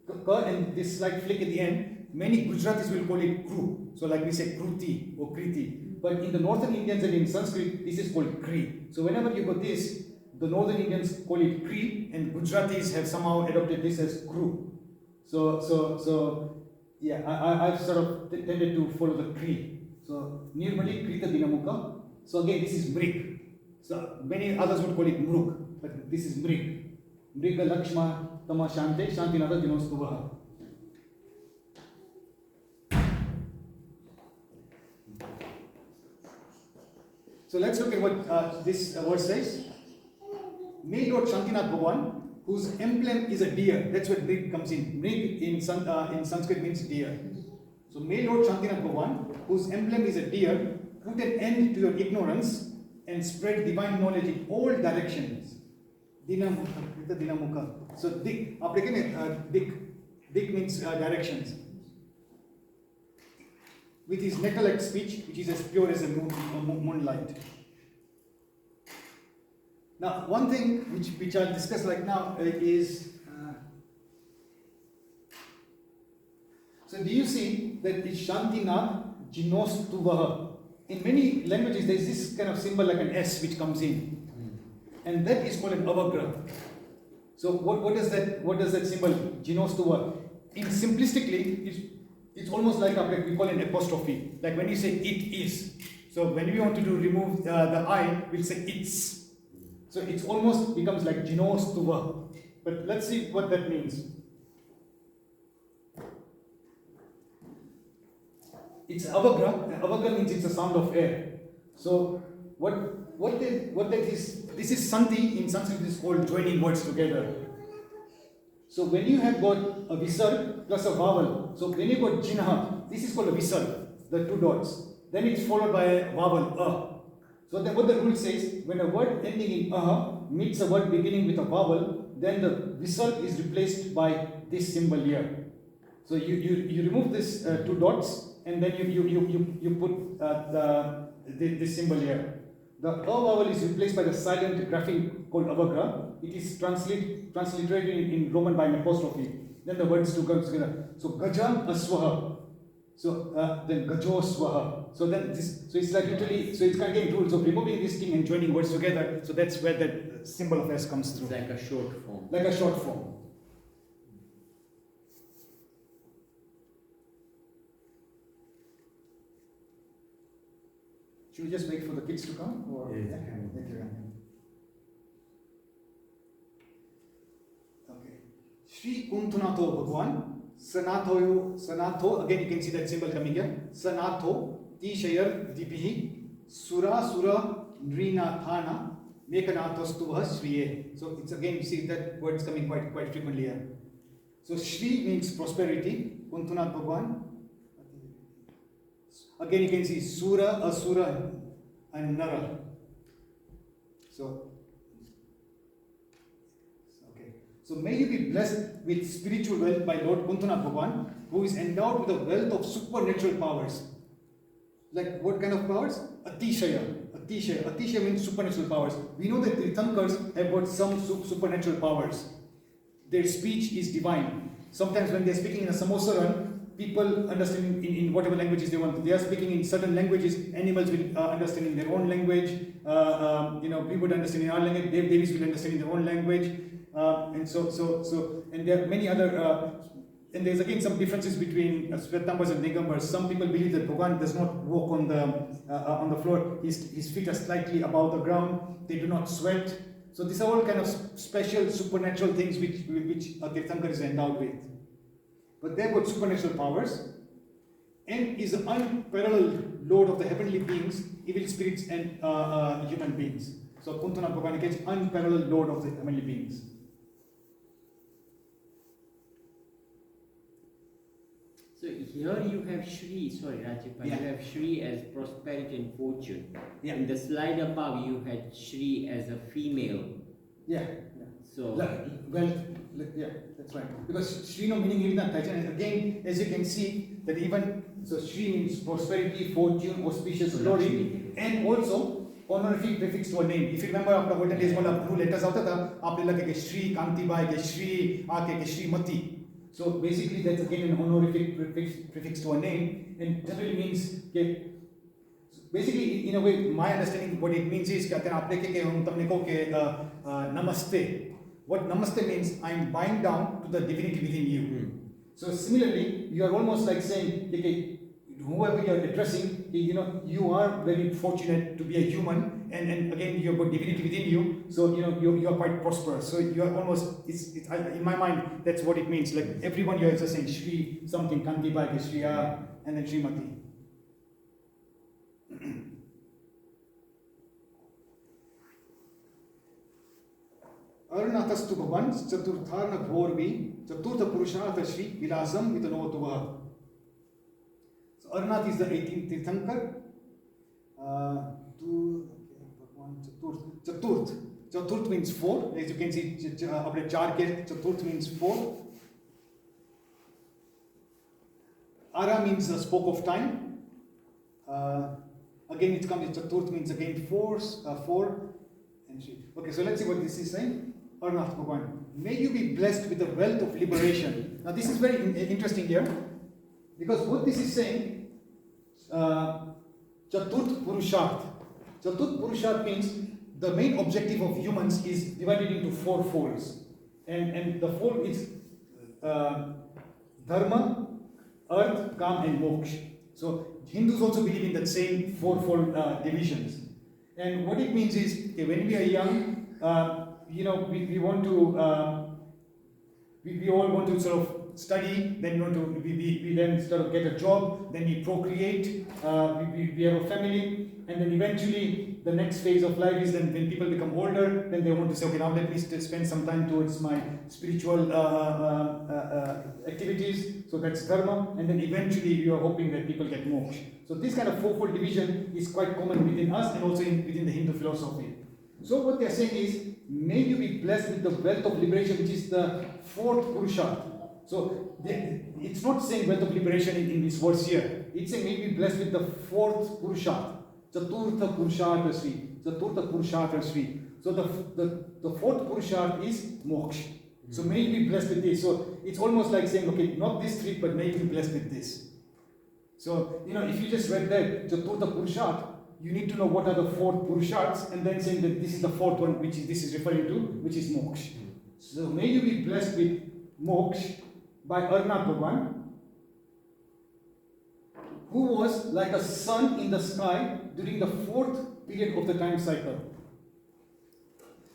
and this slight flick at the end, many Gujaratis will call it Kru. So like we say Kruti or Kriti. But in the northern Indians and in Sanskrit, this is called Kri. So whenever you got this, the northern Indians call it Kri and Gujaratis have somehow adopted this as Kru. So yeah, I've sort of tended to follow the Kri. So Nirmali Krita Dinamukha. So again, this is Mrik. So many others would call it Mruk, but this is Mrik. Mriga Lakshma Tama Shante, Shantinatha Dinostuvaha. So let's look at what this word says. May Lord Shantinath Bhagwan, whose emblem is a deer. That's where Mrig comes in. Mrig in Sanskrit means deer. So may Lord Shantinath Bhagwan, whose emblem is a deer, put an end to your ignorance and spread divine knowledge in all directions. Dinamukha. So Dik, Dik means directions. With his nettle-like speech, which is as pure as a moonlight. Now, one thing which I'll discuss right now is, so do you see that the Shantinath Jinos Tuvaha. In many languages, there is this kind of symbol like an S which comes in. And that is called an avagra. So what does that symbol, Jinos Tuvaha? In simplistically, it's almost like we call an apostrophe. Like when you say it is. So when we want to remove the I, we'll say it's. So it's almost becomes like Jinos Tuvaha. But let's see what that means. It's avagra. Avagra means it's a sound of air. So what that is? This is sandhi in Sanskrit is called joining words together. So when you have got a visarg plus a vowel, so when you got jinha, this is called a visarg, the two dots. Then it's followed by a vowel a. So what the rule says, when a word ending in meets a word beginning with a vowel, then the visarg is replaced by this symbol here. So you remove this two dots. And then you put this symbol here. The vowel is replaced by the silent grapheme called avagra. It is transliterated in Roman by an apostrophe. Then the words two come together. So gaja aswaha. So then gajo swaha. So then so it's like literally, so it's kind of getting rules of removing this thing and joining words together. So that's where that symbol of S comes through. It's like a short form. Like a short form. Should we just wait for the kids to come? Or? Yeah. Okay. Shri Kuntunato Bhagwan, Sanatho, again you can see that symbol coming here. Sanatho, Tishayar Dipihi, Sura Nrina Thana, Mekanathostuvah Shriye. So it's again, you see that word's coming quite frequently here. So Shri means prosperity, Kuntunath Bhagwan. Again, you can see Sura, Asura, and Nara. So, okay. So may you be blessed with spiritual wealth by Lord Kuntunath Bhagwan, who is endowed with a wealth of supernatural powers. Like what kind of powers? Atishaya. Atishaya means supernatural powers. We know that Tirthankars have got some supernatural powers. Their speech is divine. Sometimes when they are speaking in a samosaran, people understand in whatever languages they want. They are speaking in certain languages. Animals will understand in their own language. We would understand in our language. Devis will understand in their own language. And there are many other. And there's again some differences between Svetambars and Digambars. Some people believe that Bhagwan does not walk on the floor. His feet are slightly above the ground. They do not sweat. So these are all kind of special supernatural things which a Tirthankar is endowed with. But they've got supernatural powers and is an unparalleled lord of the heavenly beings, evil spirits and human beings. So Kuntunath Bhagwan is unparalleled lord of the heavenly beings. So here you have Shri, sorry Rajeev, you have Shri as prosperity and fortune. Yeah. In the slide above you had Shri as a female. Yeah. So that's right. Because Shri no meaning even and again, as you can see, that even so Shri means prosperity, fortune, auspicious, glory, and also honorific prefix to a name. If you remember after golden days, blue letters out there, आपने लगे कि Shri Kantibai, कि Shri आके कि Shri Mati. So basically, that's again an honorific prefix to a name, and generally means कि basically in a way my understanding what it means is कि आप देखें कि हम तुमने को कि नमस्ते. What namaste means, I am bowing down to the divinity within you. So similarly, you are almost like saying, okay, whoever you are addressing, you are very fortunate to be a human, and again, you have got divinity within you, so you are quite prosperous. So you are almost, in my mind, that's what it means. Like everyone you are just saying Shri something, Kanti Bhai, Shri and then Srimati. Arunatastu Bhavan, Chaturtharna Bhorvi, Chaturtha Purushartha Shri, Vilasam Vitanotuva. So Arunath is the 18th Tirthankar. Chaturth means 4. As you can see, Chaturth means 4. Ara means a spoke of time. Again, it comes, Chaturth means again 4. And Shri. Okay, so let's see what this is saying. Arnath Bhagwan, may you be blessed with the wealth of liberation. Now this is very interesting here, because what this is saying, Chaturth Purusharth. Chaturth Purusharth means the main objective of humans is divided into 4 folds. And the fold is Dharma, Earth, Kam and Moksha. So Hindus also believe in that same 4-fold divisions. And what it means is, okay, when we are young, we want to, we all want to sort of study, then we then sort of get a job, then we procreate, we have a family, and then eventually the next phase of life is then when people become older, then they want to say, okay, now let me spend some time towards my spiritual activities, so that's dharma, and then eventually you are hoping that people get moksha. So this kind of 4-fold division is quite common within us and also within the Hindu philosophy. So what they are saying is, may you be blessed with the wealth of liberation, which is the 4th Purusharth. So it's not saying wealth of liberation in this verse here. It's saying may you be blessed with the 4th Purusharth. Chaturtha Purushartha Sri. Chaturtha Purushartha Sri. So the 4th Purusharth is moksha. So may you be blessed with this. So it's almost like saying, okay, not this 3, but may you be blessed with this. So, if you just read that, Chaturtha Purusharth, you need to know what are the 4 Purusharths, and then saying that this is the 4th one, which this is referring to, which is moksha. So may you be blessed with moksha by Arnath Bhagwan, who was like a sun in the sky during the 4th period of the time cycle.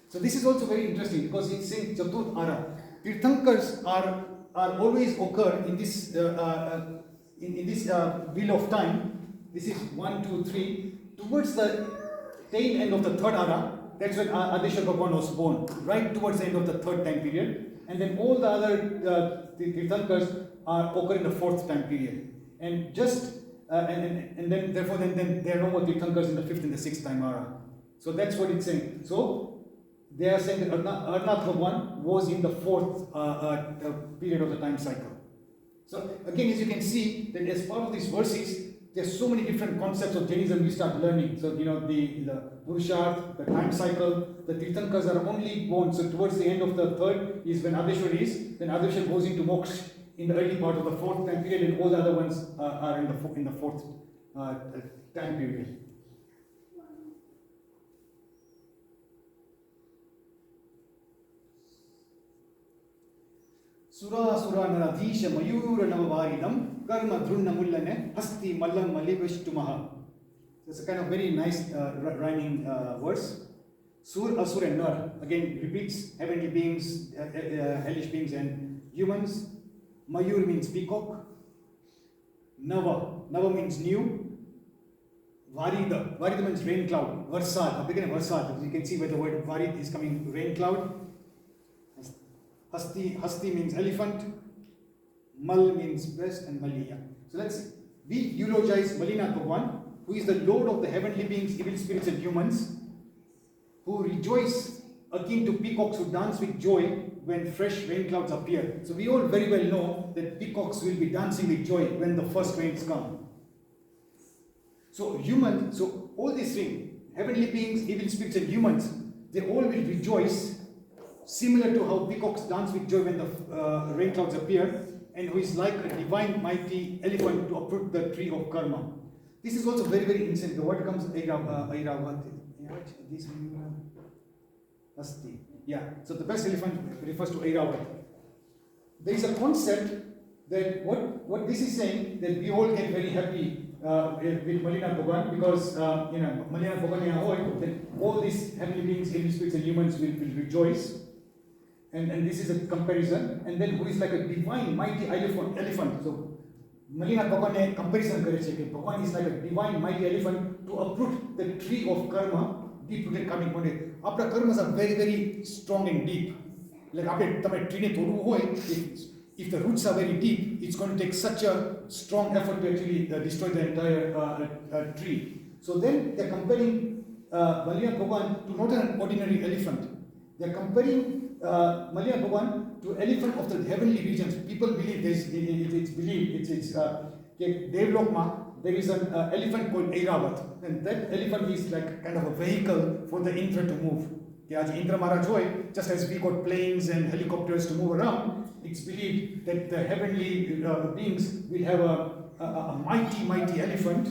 So this is also very interesting because it's saying Chaturth Ara. Tirthankars are always occur in this wheel of time. This is 1, 2, 3. Towards the tail end of the 3rd Ara, that's when Adeshwar Bhagwan was born, right towards the end of the 3rd time period. And then all the other Tirthankars occur in the 4th time period. And just and then therefore then there are no more Tirthankars in the 5th and the 6th time Ara. So that's what it's saying. So they are saying that Arnath Bhagwan was in the 4th period of the time cycle. So again, as you can see, that as part of these verses, there's so many different concepts of Jainism we start learning. So the Purusharth, the time cycle, the Tirthankars are only born. So towards the end of the 3rd is when Adeshwar is. Then Adeshwar goes into moksha in the early part of the 4th time period, and all the other ones are in the 4th time period. Sura Sura Naradhisha Mayura Navavaridam Karma Drunna Mullane Hasti Mallam Malivishtumaha. It's a kind of very nice rhyming verse. Sur, Asur and Nar again repeats heavenly beings, hellish beings and humans. Mayur means peacock. Nava means new. Varida means rain cloud. Varsad, beginning of Varsad. You can see where the word Varid is coming, rain cloud. Hasti means elephant. Mal means breast, and Maliya. So we eulogize Malinath Bhagwan, who is the Lord of the heavenly beings, evil spirits and humans, who rejoice akin to peacocks who dance with joy when fresh rain clouds appear. So we all very well know that peacocks will be dancing with joy when the first rains come. So all these things, heavenly beings, evil spirits and humans, they all will rejoice, similar to how peacocks dance with joy when the rain clouds appear, and who is like a divine mighty elephant to uproot the tree of karma. This is also very, very interesting. The word comes Airavati. Yeah, so the best elephant refers to Airavati. There is a concept that what this is saying, that we all get very happy with Malinath Bhagwan, because Malinath Bhagwan, then all these heavenly beings, evil spirits and humans will rejoice. And this is a comparison. And then who is like a divine, mighty elephant. So Malinath Bhagwan comparison kare che ke Bhagwan is like a divine, mighty elephant to uproot the tree of karma, deep-rooted karmic bondage. Our karmas are very, very strong and deep. Like if the roots are very deep, it's going to take such a strong effort to actually destroy the entire tree. So then they're comparing Malinath Bhagwan to not an ordinary elephant. They're comparing Malinath Bhagwan to elephant of the heavenly regions. People believe Devlokma, there is an elephant called Airavat, and that elephant is like kind of a vehicle for the Indra to move. કે આજે ઇન્દ્ર મહારાજ હોય, just as we got planes and helicopters to move around, it's believed that the heavenly beings will have a mighty elephant,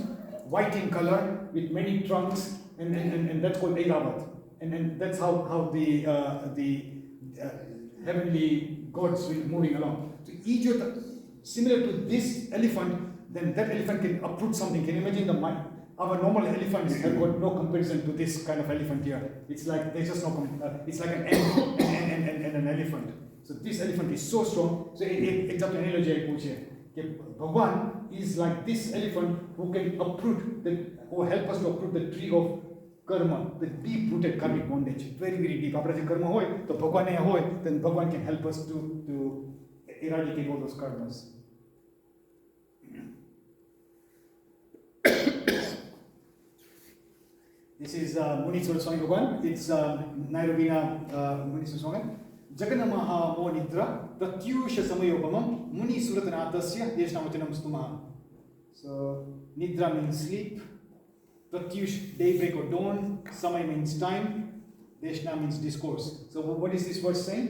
white in color with many trunks, and that's called Airavata. And that's how the heavenly gods will be moving along. So each of the, similar to this elephant, then that elephant can uproot something. Can you imagine the mind? Our normal elephants have got no comparison to this kind of elephant here. It's like there's just no. It's like an ant and an elephant. So this elephant is so strong. So exact analogy I put here. Okay, Bhagwan is like this elephant who can uproot who help us to uproot the tree of karma, the deep-rooted karmic bondage. Very deep. Apna je karma hoy, to Bhagwan ne hoy, then Bhagwan can help us to eradicate all those karmas. This is Muniswara Swami Bhagwan. It's Nairobina Muniswara Swami. Jagana Maha Mo Nidra Pratyusha Samayopamam Muni Suratanathasya Deshnavachanam Stumaha. So Nidra means sleep, Pratyush daybreak or dawn, Samay means time, Deshna means discourse. So what is this verse saying?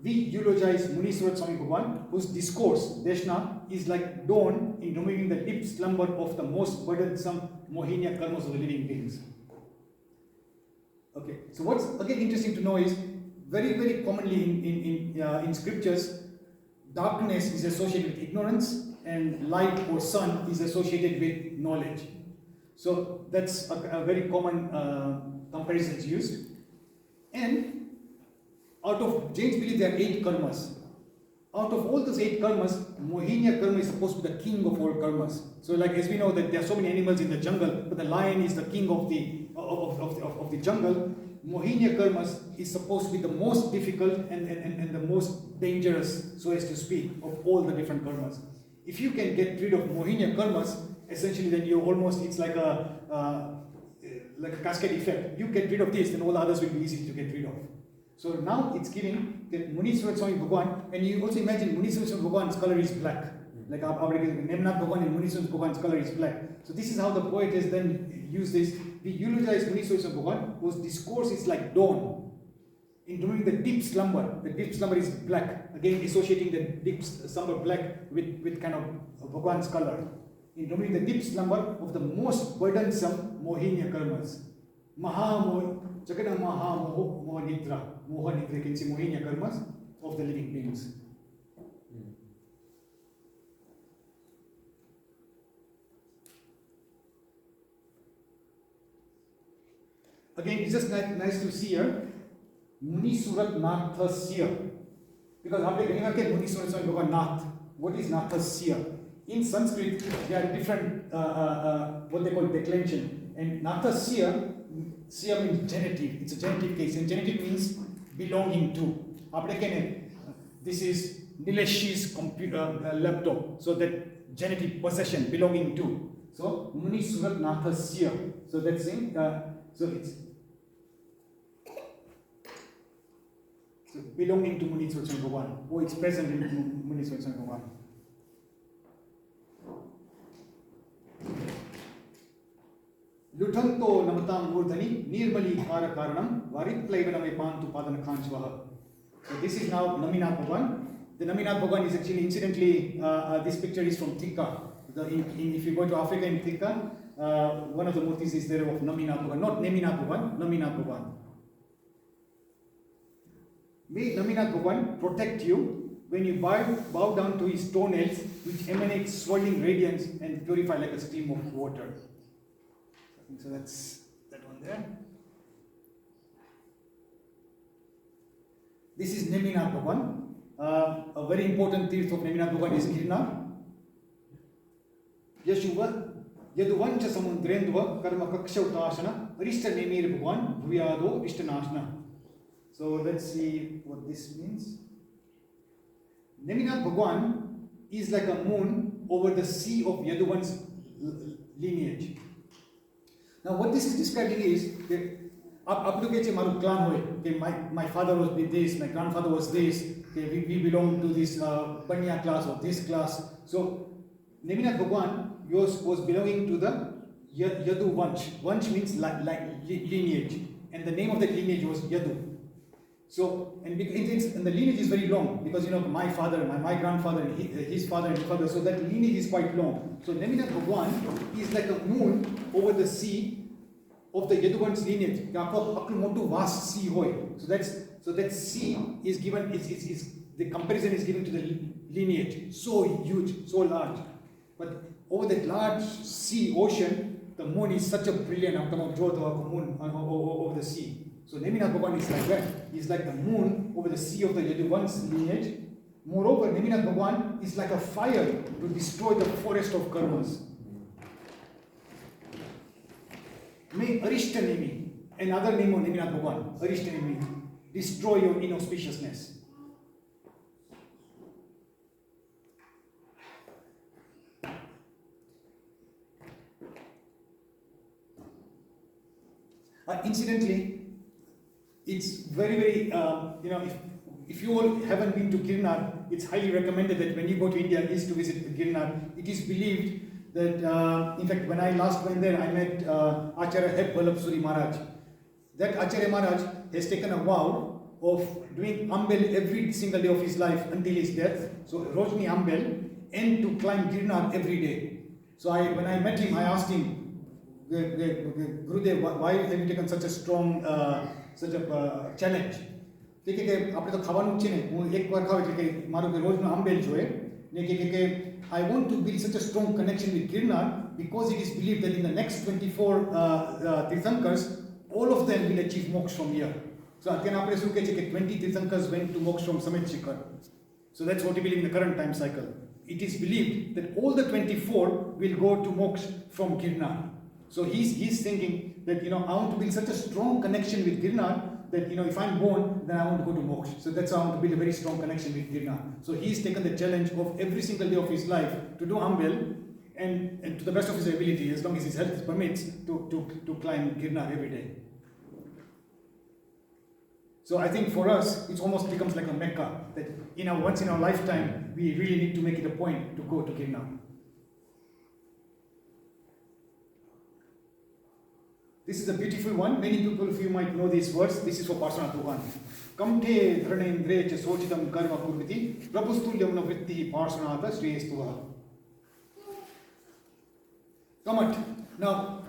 We eulogize Muniswara Swami Bhagwan, whose discourse, Deshna, is like dawn in removing the deep slumber of the most burdensome Mohiniya karmas of the living beings. Okay, so what's again interesting to know is very commonly in scriptures, darkness is associated with ignorance and light or sun is associated with knowledge. So that's a very common comparison used. And out of Jains believe there are 8 karmas. Out of all those 8 karmas, Mohiniya karma is supposed to be the king of all karmas. So like as we know that there are so many animals in the jungle, but the lion is the king of the jungle. Mohiniya karmas is supposed to be the most difficult and the most dangerous, so as to speak, of all the different karmas. If you can get rid of Mohiniya karmas, essentially then you almost, it's like a cascade effect. You get rid of this, then all the others will be easy to get rid of. So now it's giving that Muniswara Swami Bhagwan, and you also imagine Muniswara Swami Bhagwan's color is black. Like our Nemnath Bhagwan and Muniswara Bhagwan's color is black. So this is how the poet has then used this. We eulogize Muniswara Swami Bhagwan, whose discourse is like dawn. In removing the deep slumber is black. Again, associating the deep slumber black with kind of Bhagwan's color. In removing the deep slumber of the most burdensome Mohiniya karmas. Jagana Maha Moha Nidra. Moha Nidra can see Mohiniya karmas of the living beings. Again, it's just nice to see here. Munisurat Nathasya. Because after getting at Munisurat Swami Bhagwan Nath, what is Nathasya? In Sanskrit, there are different what they call declension. And Nathasya, Sya means genitive. It's a genitive case. And genitive means belonging to. This is Nileshi's laptop. So that genitive possession, belonging to. So Munisurat Nathasya. So that's saying, so it's belonging to Muniswara Swami Bhagwan, or it's present in Muniswara Swami Bhagwan. Lutanto namatam murdhani nirmali hara karanam variplaivaname pantu padana khanchvaha. So this is now Naminath Bhagwan. The Naminath Bhagwan is actually, incidentally, this picture is from Thika. If you go to Africa in Thika, one of the murtis is there of Naminath Bhagwan, not Neminath Bhagwan, Naminath Bhagwan. May Naminath Bhagwan protect you when you bow down to his toenails, which emanate swirling radiance and purify like a stream of water. So that's that one there. This is Neminath Bhagwan. A very important tirth of Neminath Bhagwan is Girnar. Yeshuva Yaduvancha Samundrendva Karma Kaksha Utashana Arishta Nemir Bhagwan Bhuyado Ishtanashna. So let's see what this means. Neminath Bhagwan is like a moon over the sea of Yaduvan's lineage. Now what this is describing is that up to get maru clan hoy. Okay, my father was this, my grandfather was this. Okay, we belong to this Banya class or this class. So Neminath Bhagwan was belonging to the Yadu Vanch. Vanch means like lineage. and the name of that lineage was Yadu. So, and the lineage is very long, because my father, my grandfather, and his father and father, so that lineage is quite long. So Neminath Bhagwan is like a moon over the sea of the Yaduvan's lineage. Vast sea hoy. So that sea is given, the comparison is given to the lineage. So huge, so large. But over that large sea, ocean, the moon is such a brilliant growth of the moon over the sea. So Neminath Bhagwan is like that. He's like the moon over the sea of the Yaduvan's lineage. Moreover, Neminath Bhagwan is like a fire to destroy the forest of karmas. May Arishta Nemi, another name of Neminath Bhagwan, Arishta Nemi, destroy your inauspiciousness. Incidentally, it's very, if you all haven't been to Girnar, it's highly recommended that when you go to India is to visit Girnar. It is believed that, in fact, when I last went there, I met Acharya Heb Vallabh Suri Maharaj. That Acharya Maharaj has taken a vow of doing Ambel every single day of his life until his death. So Rojni Ambel, and to climb Girnar every day. So when I met him, I asked him, Gurudev, why have you taken such a strong challenge? I want to build such a strong connection with Girnar because it is believed that in the next 24 Tirthankars, all of them will achieve moksha from here. So 20 Tirthankars went to moksha from Samit Shikhar. So that's what we believe in the current time cycle. It is believed that all the 24 will go to moksha from Girnar. So he's thinking that, I want to build such a strong connection with Girnar that, if I'm born, then I want to go to moksha. So that's how I want to build a very strong connection with Girnar. So he's taken the challenge of every single day of his life to do Ambel and to the best of his ability, as long as his health permits, to climb Girnar every day. So I think for us, it almost becomes like a Mecca, that once in our lifetime, we really need to make it a point to go to Girnar. This is a beautiful one. Many people of you might know these words. This is for Parshvanath Bhagwan. Kamte dharnendre cha sochitam karma kurviti prapustulyamna vritti Parshvanatha sreyastuha. Kamat. Now,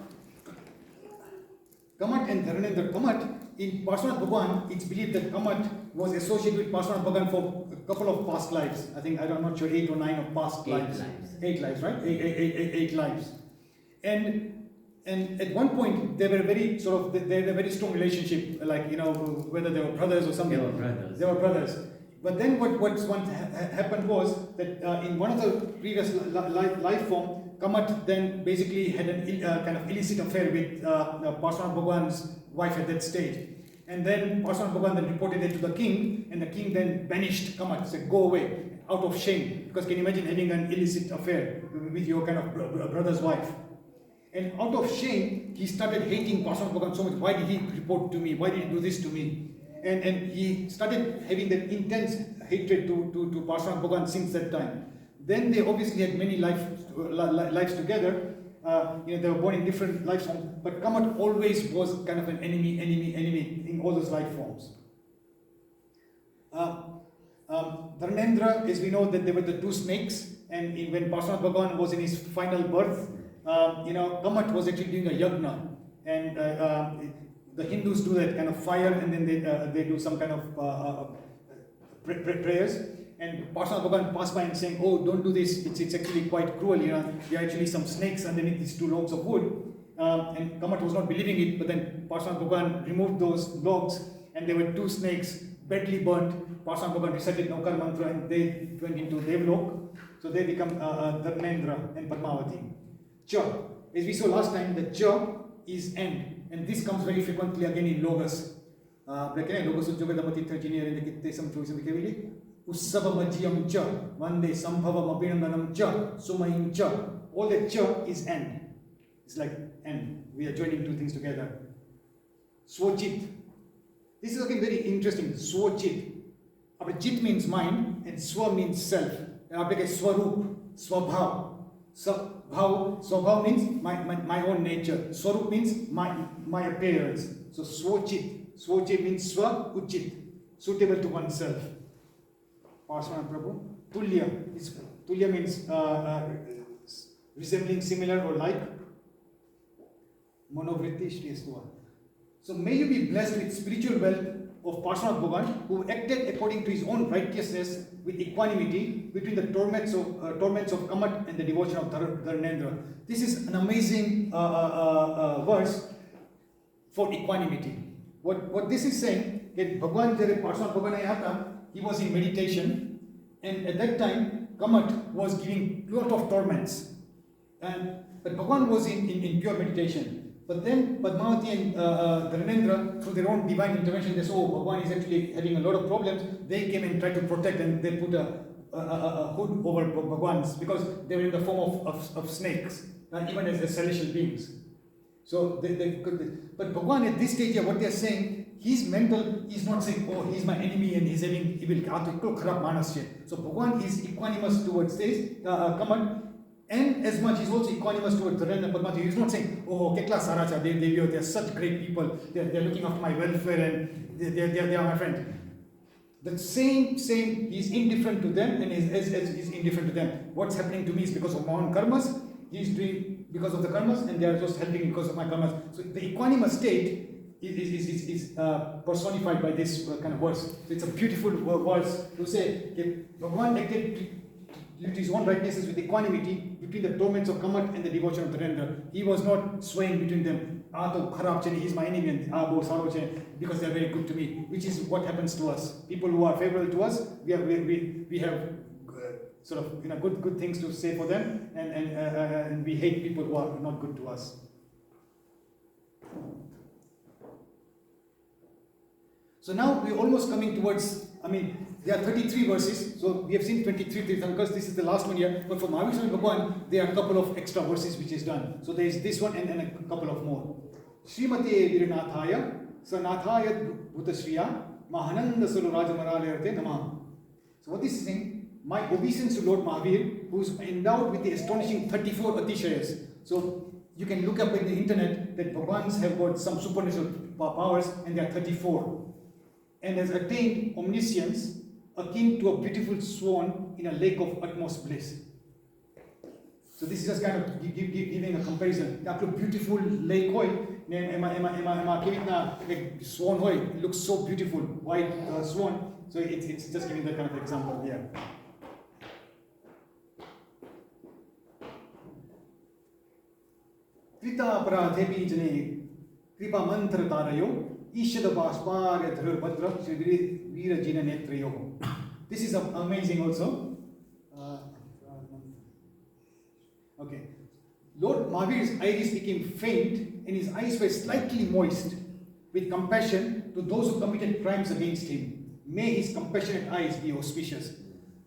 Kamat and Dharnendra. Kamat, in Parshvanath Bhagwan, it's believed that Kamat was associated with Parshvanath Bhagwan for a couple of past lives. I think, I'm not sure, 8 or 9 of past lives. 8 lives, right? 8 lives. And at one point, they were very they had a very strong relationship, like, whether they were brothers or something. They were brothers. But then what once happened was that in one of the previous life form, Kamat then basically had an kind of illicit affair with Parshvanath Bhagwan's wife at that stage. And then Parshvanath Bhagwan then reported it to the king, and the king then banished Kamat, said, go away, out of shame. Because can you imagine having an illicit affair with your kind of brother's wife? And out of shame, he started hating Parshvanath Bhagwan so much. Why did he report to me? Why did he do this to me? And he started having that intense hatred to Parshvanath Bhagwan since that time. Then they obviously had many lives together. They were born in different life forms. But Kamat always was kind of an enemy in all those life forms. Dharnendra, as we know, that there were the 2 snakes. And when Parshvanath Bhagwan was in his final birth, Kamat was actually doing a yagna, and the Hindus do that kind of fire, and then they do some kind of prayers. And Parshvanath Bhagwan passed by and saying, "Oh, don't do this. It's actually quite cruel. There are actually some snakes underneath these 2 logs of wood." And Kamat was not believing it, but then Parshvanath Bhagwan removed those logs, and there were 2 snakes badly burnt. Parshvanath Bhagwan recited Naukar mantra, and they went into Devlok. So they become Dharnendra and Padmavati. Cha. As we saw last time, the cha is end, and this comes very frequently again in Logos. Logos Ujjogadamati Trajinier in the Kittesam Choisam Kevili. Ussava Majiyam cha, Vande Sambhava Mabinandanam cha, Sumayim cha. All that cha is end. It's like end. We are joining 2 things together. Swachit. This is again very interesting. Swachit. Chit means mind, and swa means self. And Swarup, Swabhav. Swabhav means my own nature. Swarup means my appearance. So Swochit means Swa Uchit, suitable to oneself. Parswana Prabhu. Tulya means resembling, similar or like. Manovritti Shri Swa. So may you be blessed with spiritual wealth of Parswana Bhagavan, who acted according to his own righteousness with equanimity between the torments of Kamat and the devotion of Dharnendra. This is an amazing verse for equanimity. What this is saying, that Bhagavan, Parswana Bhagavan, he was in meditation, and at that time Kamat was giving a lot of torments, but Bhagavan was in pure meditation. But then Padmavati and Dharnendra, through their own divine intervention, they saw, oh, Bhagavan is actually having a lot of problems. They came and tried to protect, and they put a hood over Bhagavan's, because they were in the form of snakes, even as celestial beings. So but Bhagavan at this stage here, what they are saying, he's mental, he's not saying, oh, he's my enemy and he's having evil. So Bhagavan is equanimous towards this, Kamat. And as much, he's also equanimous towards Dharnendra and Padmavati. He's not saying, oh, Kekla Saracha, they're such great people, they're looking after my welfare and they are my friend. The same, he's indifferent to them, and he's indifferent to them. What's happening to me is because of my own karmas, he's doing because of the karmas, and they are just helping because of my karmas. So the equanimous state is personified by this kind of verse. So it's a beautiful verse to say, Bhagavan acted with his own righteousness with equanimity between the torments of Kamat and the devotion of Dharnendra. He was not swaying between them. He's my enemy, and because they are very good to me, which is what happens to us. People who are favorable to us, we have sort of good things to say for them, and we hate people who are not good to us. So now we're almost coming towards, there are 33 verses, so we have seen 23 Tirthankars, this is the last one here, but for Mahavir Swami Bhagavan, there are a couple of extra verses which is done. So there is this one and a couple of more. Srimate Viranathaya, Sanathaya Bhutasriya, Mahananda Sulu Rajamaralerte Namah. So what this is saying, my obeisance to Lord Mahavir, who is endowed with the astonishing 34 Atishayas. So you can look up in the internet that Bhagavans have got some supernatural powers, and there are 34. And has attained omniscience akin to a beautiful swan in a lake of utmost bliss. So this is just kind of giving a comparison. That beautiful lake hoy, swan hoy, it looks so beautiful, white swan. So it's just giving that kind of example here. Krita aparadhebi jane kripa mantra tarayo. This is amazing also. Okay. Lord Mahavir's iris became faint and his eyes were slightly moist with compassion to those who committed crimes against him. May his compassionate eyes be auspicious.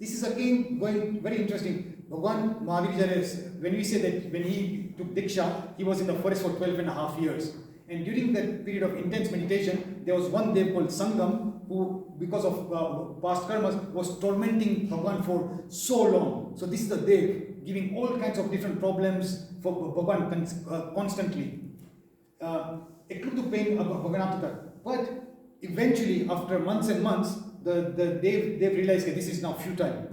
This is again going very interesting. Bhagavan Mahavir, when we say that when he took Diksha, he was in the forest for 12.5 years. And during that period of intense meditation, there was one dev called Sangam who, because of past karmas, was tormenting Bhagavan for so long. So this is the dev giving all kinds of different problems for Bhagavan constantly. But eventually, after months and months, the dev realized that this is now futile.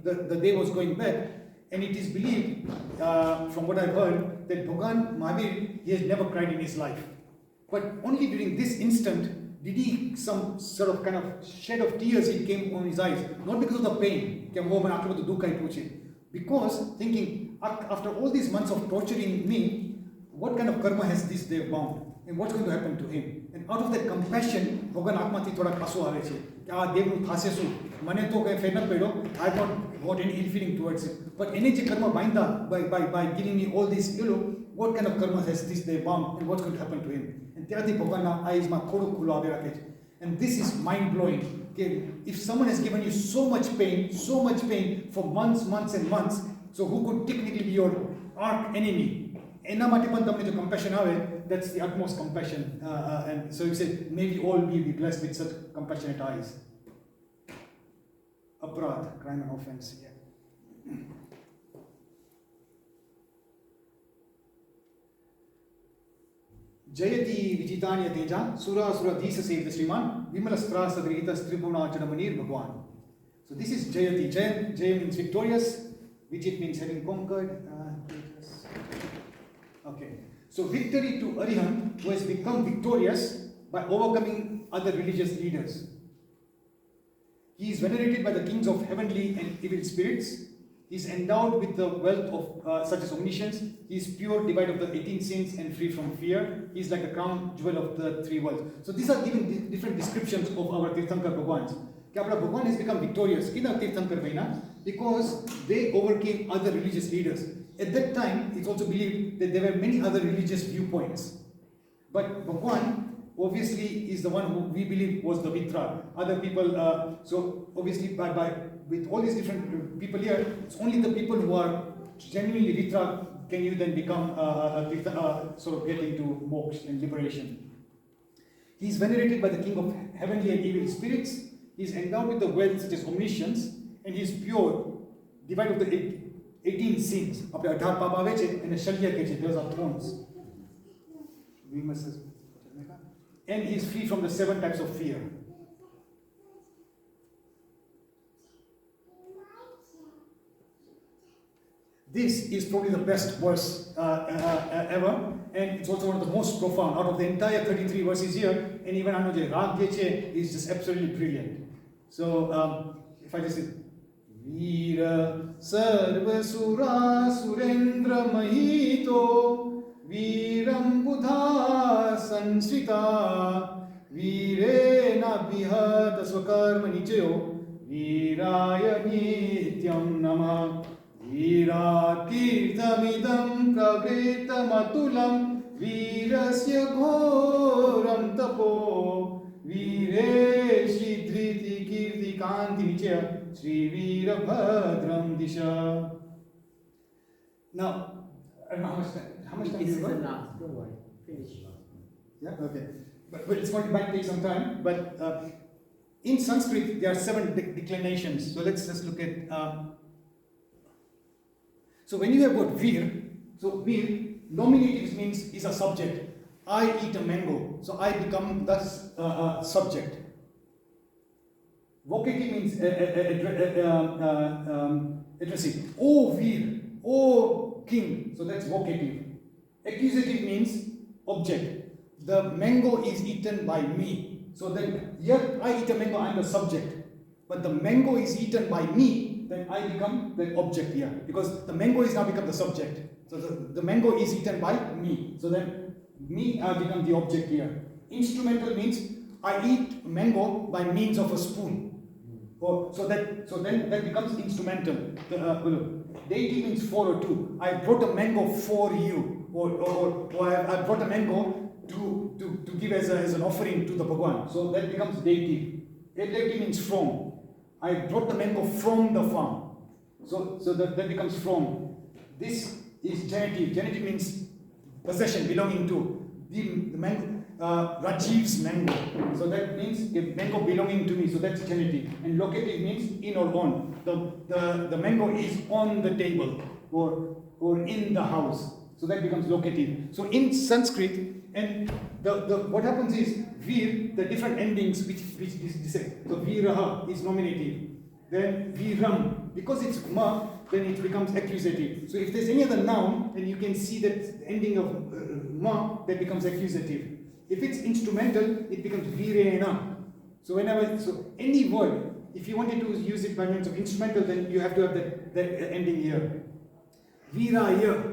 The dev was going back. And it is believed, from what I've heard, that Bhagavan Mahavir, he has never cried in his life. But only during this instant did he, some sort of kind of shed of tears, it came on his eyes. Not because of the pain, because thinking, after all these months of torturing me, what kind of karma has this dev bound? And what's going to happen to him? And out of that compassion, Bhagavan Atmati thoda kaso ave che. Devnu thase su. Mane to kai fair not pedo. I have not got any ill feeling towards it. But energy karma binda by giving me all this, what kind of karma has this day bound and what's going to happen to him? And Tyati Bhagavan eyes ma thodu khulo ave rakhe. And this is mind blowing. Okay, if someone has given you so much pain for months and months, so who could technically be your arch enemy? Ena માટે પણ તમને જો compassion આવે, that's the utmost compassion, and so you say, may we all be blessed with such compassionate eyes. Aparadh, crime and offense. Yeah. Jayati Vijitanya Teja, Sura Sura Disa Sev the Sriman, Vimala Strasa Grita Stribuna Chadamanir Bhagwan. So this is Jayati. Jay means victorious, Vijit means having conquered. Okay. So victory to Arihant, who has become victorious by overcoming other religious leaders. He is venerated by the kings of heavenly and evil spirits. He is endowed with the wealth of such as omniscience. He is pure, devoid of the 18 sins and free from fear. He is like the crown jewel of the three worlds. So these are given different descriptions of our Tirthankar Bhagwans. Bhagwan has become victorious. Because they overcame other religious leaders. At that time, it's also believed that there were many other religious viewpoints. But Bhagwan obviously is the one who we believe was the Vitra. Other people, so obviously with all these different people here, it's only the people who are genuinely Vitra can you then become sort of get into moksha and liberation. He is venerated by the king of heavenly and evil spirits. He is endowed with the wealth such as omniscience, and he is pure, devoid of the 18 sins. Apne 18 પાપ આવે છે અને શલ્ય કહે છે, those are thorns. And he is free from the 7 types of fear. This is probably the best verse ever, and it's also one of the most profound out of the entire 33 verses here. And even Anuj Rag is just absolutely brilliant. So if I just say Veera Sarva Sura Surendra Mahito Veeram Buddha Sansrita Veerena Bihata Swakarma Nichayo Veeraya Nityam Namah Veera Tirthamidam Pravritamatulam Veerasya Ghoram Tapo Veere Shridhriti Kirti Kanti Nichaya Sri Veera Bhadram Disha. Now, I don't know how much time This you is the got? last. Don't worry. Finish. Yeah, okay. But it's going to might take some time. But in Sanskrit, there are 7 declinations. So let's just look at. So when you have got Veer, so Veer, nominative means is a subject. I eat a mango, so I become thus subject. Vocative means addressing. Oh Veer, oh king, so that's vocative. Accusative means object. The mango is eaten by me. So then here I eat a mango, I am the subject. But the mango is eaten by me, then I become the object here. Because the mango is now become the subject. So the mango is eaten by me. So then me, I become the object here. Instrumental means I eat mango by means of a spoon. So then that becomes instrumental. Deity means for or to. I brought a mango for you. Or I brought a mango to give as an offering to the Bhagwan. So that becomes deity. Deity means from. I brought the mango from the farm. So that becomes from. This is genitive. Genitive means possession, belonging to. The mango, Rajeev's mango. So that means a mango belonging to me. So that's genitive. And locative means in or on. The mango is on the table or in the house. So that becomes locative. So in Sanskrit, and what happens is Veer, the different endings which is say. So Veeraha is nominative. Then Veeram, because it's ma, then it becomes accusative. So if there's any other noun, then you can see that ending of ma, that becomes accusative. If it's instrumental, it becomes Veerena. So any word, if you wanted to use it by means of instrumental, then you have to have that ending here. Veeraya.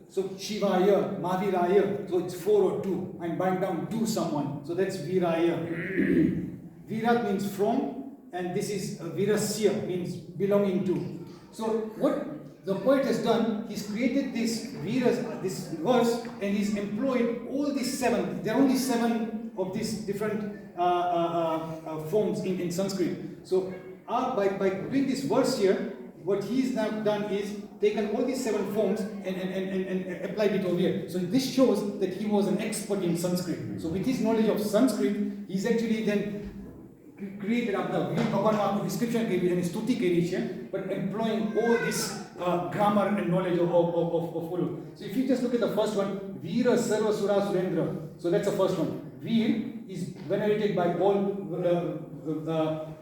So Shivaya, Mahaviraya, so it's for or to. I'm bowing down to someone. So that's Viraya. Virat means from, and this is Virasya, means belonging to. So what the poet has done, he's created this verse, and he's employed all these 7. There are only 7 of these different forms in Sanskrit. So by doing this verse here, what he's now done is taken all these 7 forms and applied it over here. So this shows that he was an expert in Sanskrit. So with his knowledge of Sanskrit, he's actually then created up the description and stuti but employing all these grammar and knowledge of Ulu. So if you just look at the first one, Veera Sarva Sura Surendra. So that's the first one. Veer is venerated by all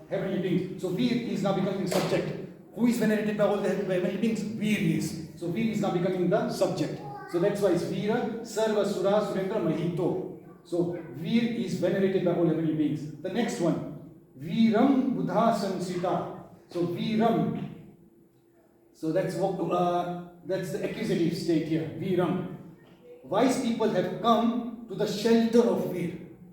heavenly beings. So Veer is now becoming subject. Who is venerated by all the heavenly beings? Veer is. So Veer is now becoming the subject. So that's why it's Veera Sarva Sura Surendra Mahito. So Veer is venerated by all heavenly beings. The next one, Veeram Buddha Sansita. So Veeram. So that's the accusative state here. Veeram. Wise people have come to the shelter of Veer.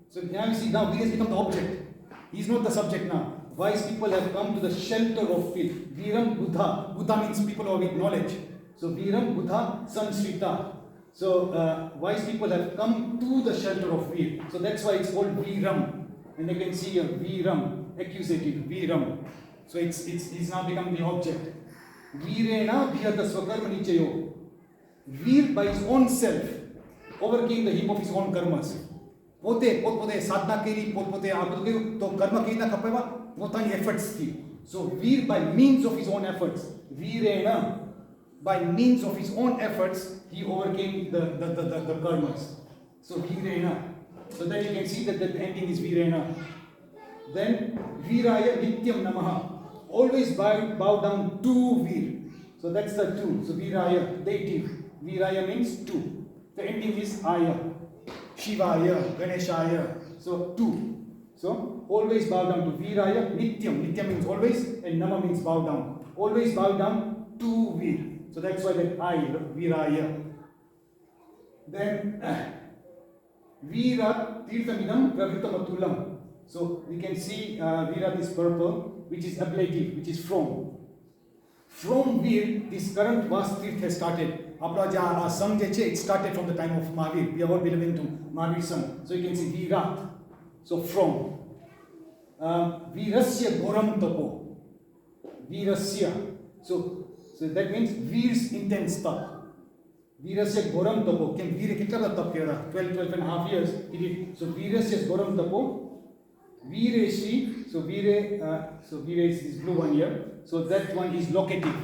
So now you see, now Veer has become the object. He is not the subject now. Wise people have come to the shelter of Veer. Veeram Buddha. Buddha means people who are with knowledge. So Veeram Buddha Sansrita. So wise people have come to the shelter of Veer. So that's why it's called Veeram. And you can see here Veeram, accusative, Veeram. So it's now become the object. Veerena Bhyata Swakarma Nichayo. Veer by his own self overcame the heap of his own karmas. પોતે સાધના કરી પોતે આ બધું કર્યું તો કર્મ કઈ ના ખપાવ્યા પોતાની એફર્ટ્સ થી. So Veer by means of his own efforts, Veerena by means of his own efforts he overcame the karmas. So Veerena. So then you can see that the ending is Veerena. Then Veeraya Nityam Namaha. Always bow down to Veer. So that's the two. So Veeraya, dative. Veeraya means two. The ending is Aya. Shivaya, Ganeshaya. So two. So always bow down to Veeraya, Nityam. Nityam means always and Nama means bow down. Always bow down to Veer. So that's why that I, Veeraya. Then Veera Tirthamidam Pravritamatulam. So we can see Veera is purple, which is ablative, which is from. From Veer, this current vast tirth has started. Sun, it started from the time of Mahavir. We are all belonging to Mahavir Sun. So you can see Veerat. So from. Veerasya Goram Tapo. Veerasya. So that means Veer's intense tap. Veerasya Goram Tapo. Can Veer kitna tap kiya? 12 and a half years he did. So Veerasya Goram Tapo. Veereshi. So Veere is this blue one here. So that one is locative.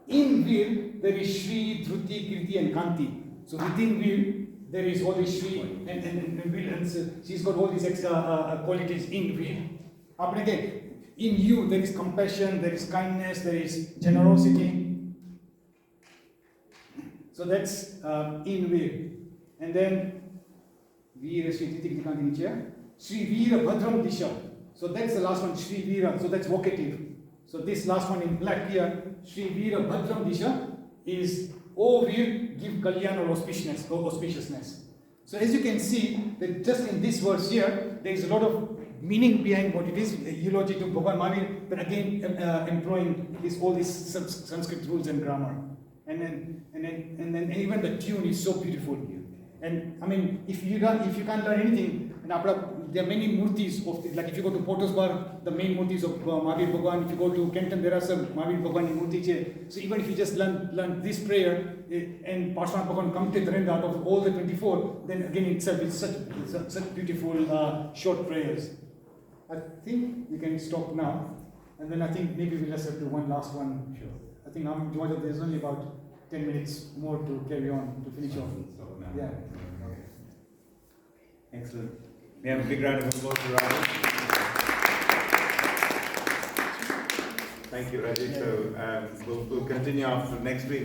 In Veer there is Shri, Dhruti, Kirti and Kanti. So within Veer there is all this Shri and so she's got all these extra qualities in Veer. Again, in you there is compassion, there is kindness, there is generosity. So that's in Veer. And then Veera, Shri, Dhruti, Kirti, Kanti, Nichya. Shri Veera Bhadram Disha. So that's the last one, Shri Veera. So that's vocative. So this last one in black here, Shri Veera Bhadram Disha is, O Veer, give Kalyan or auspiciousness. So as you can see, that just in this verse here, there is a lot of meaning behind what it is, eulogy to Bhagwan Mahavir, but again employing all these Sanskrit rules and grammar. And then even the tune is so beautiful. And I mean, if you can't learn anything, and there are many murtis of like if you go to Potosbar, the main murtis of Mahavir Bhagwan. If you go to Kenton, there are some Mahavir Bhagwan murti. So even if you just learn this prayer and Parshvan Bhagwan Kamte Dharendra out of all the 24, then again itself it's such beautiful short prayers. I think we can stop now, and then I think maybe we'll just have to do one last one. Sure. I think there's only about 10 minutes more to carry on to finish off. Yeah. Okay. Excellent. We have a big round of applause for Rajeev. Thank you, Rajeev. So we'll continue after next week.